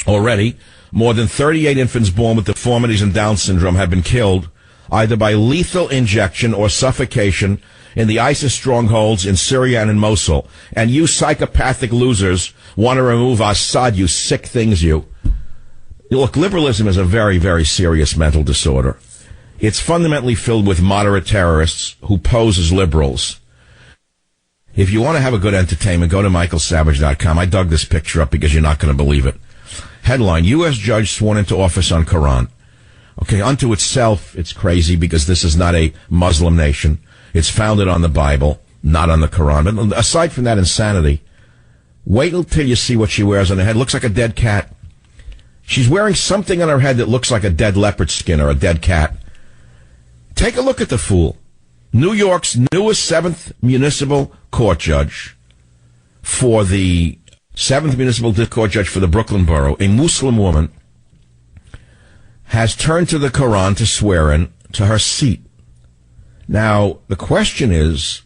Already, more than 38 infants born with deformities and Down syndrome have been killed either by lethal injection or suffocation in the ISIS strongholds in Syria and in Mosul. And you psychopathic losers want to remove Assad, you sick things, you. Look, liberalism is a very, very serious mental disorder. It's fundamentally filled with moderate terrorists who pose as liberals. If you want to have a good entertainment, go to michaelsavage.com. I dug this picture up because you're not going to believe it. Headline, U.S. judge sworn into office on Quran. Okay, unto itself, it's crazy because this is not a Muslim nation. It's founded on the Bible, not on the Quran. But aside from that insanity, wait until you see what she wears on her head. Looks like a dead cat. She's wearing something on her head that looks like a dead leopard skin or a dead cat. Take a look at the fool. New York's newest 7th municipal court judge for the 7th municipal court judge for the Brooklyn borough, a Muslim woman, has turned to the Quran to swear in to her seat. Now, the question is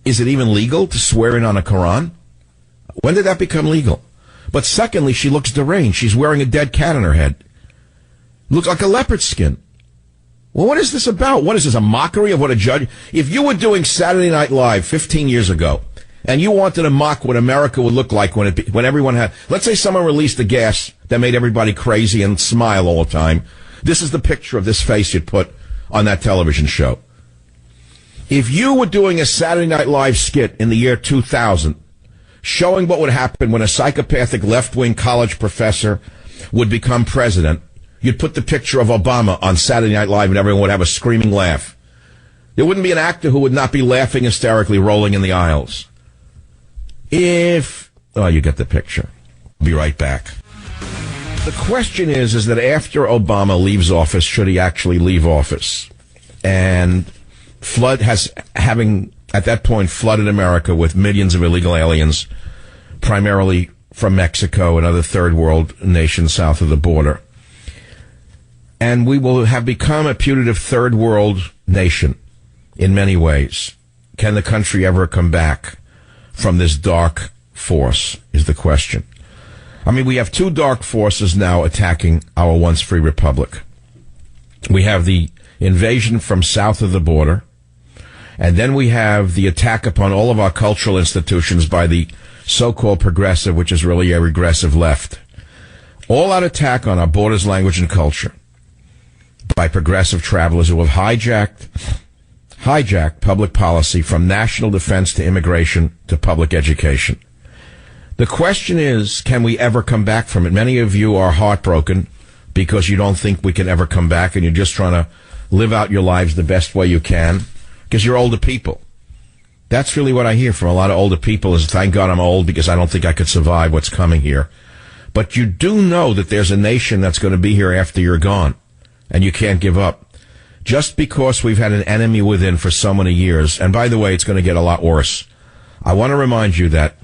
it even legal to swear in on a Quran? When did that become legal? But secondly, she looks deranged. She's wearing a dead cat on her head. Looks like a leopard skin. Well, what is this about? What is this, a mockery of what a judge... If you were doing Saturday Night Live 15 years ago, and you wanted to mock what America would look like when everyone had... Let's say someone released a gas that made everybody crazy and smile all the time. This is the picture of this face you'd put on that television show. If you were doing a Saturday Night Live skit in the year 2000, showing what would happen when a psychopathic left-wing college professor would become president, you'd put the picture of Obama on Saturday Night Live and everyone would have a screaming laugh. There wouldn't be an actor who would not be laughing hysterically, rolling in the aisles. You get the picture. I'll be right back. The question is that after Obama leaves office, should he actually leave office? And having at that point flooded America with millions of illegal aliens, primarily from Mexico and other third world nations south of the border. And we will have become a putative third world nation in many ways. Can the country ever come back from this dark force is the question. I mean, we have two dark forces now attacking our once free republic. We have the invasion from south of the border. And then we have the attack upon all of our cultural institutions by the so-called progressive, which is really a regressive left. All-out attack on our borders, language, and culture by progressive travelers who have hijacked public policy from national defense to immigration to public education. The question is, can we ever come back from it? Many of you are heartbroken because you don't think we can ever come back, and you're just trying to live out your lives the best way you can because you're older people. That's really what I hear from a lot of older people is, thank God I'm old because I don't think I could survive what's coming here. But you do know that there's a nation that's going to be here after you're gone, and you can't give up. Just because we've had an enemy within for so many years, and by the way, it's going to get a lot worse. I want to remind you that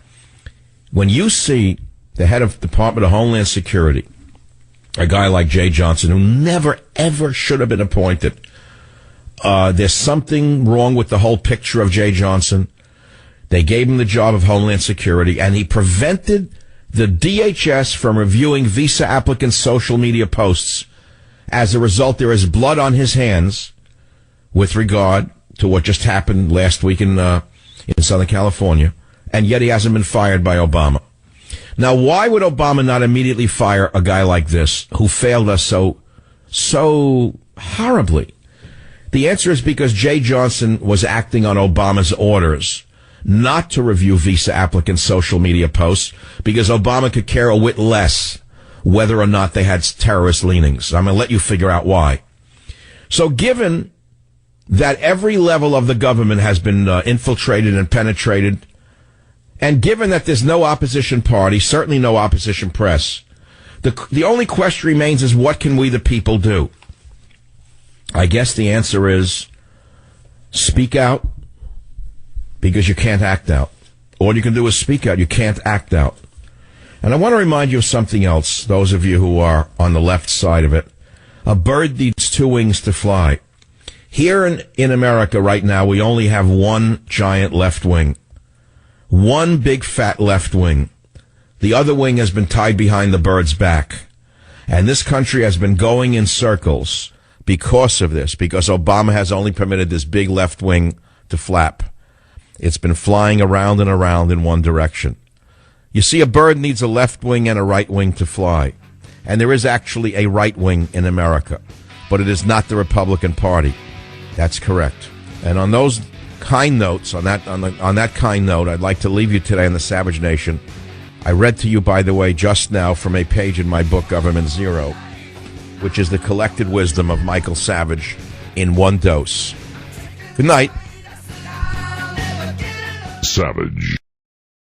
when you see the head of the Department of Homeland Security, a guy like Jay Johnson, who never, ever should have been appointed, there's something wrong with the whole picture of Jay Johnson. They gave him the job of Homeland Security, and he prevented the DHS from reviewing visa applicants' social media posts. As a result, there is blood on his hands with regard to what just happened last week in Southern California, and yet he hasn't been fired by Obama. Now, why would Obama not immediately fire a guy like this who failed us so horribly? The answer is because Jay Johnson was acting on Obama's orders not to review visa applicants' social media posts because Obama could care a whit less whether or not they had terrorist leanings. I'm going to let you figure out why. So given that every level of the government has been infiltrated and penetrated, and given that there's no opposition party, certainly no opposition press, the only question remains is, what can we the people do? I guess the answer is speak out, because you can't act out. All you can do is speak out. You can't act out. And I want to remind you of something else, those of you who are on the left side of it. A bird needs two wings to fly. Here in America right now, we only have one giant left wing. One big fat left wing. The other wing has been tied behind the bird's back. And this country has been going in circles because of this, because Obama has only permitted this big left wing to flap. It's been flying around and around in one direction. You see, a bird needs a left wing and a right wing to fly. And there is actually a right wing in America, but it is not the Republican Party. That's correct. And on those kind notes, on that kind note, I'd like to leave you today in the Savage Nation. I read to you, by the way, just now from a page in my book, Government Zero, which is the collected wisdom of Michael Savage in one dose. Good night. Savage.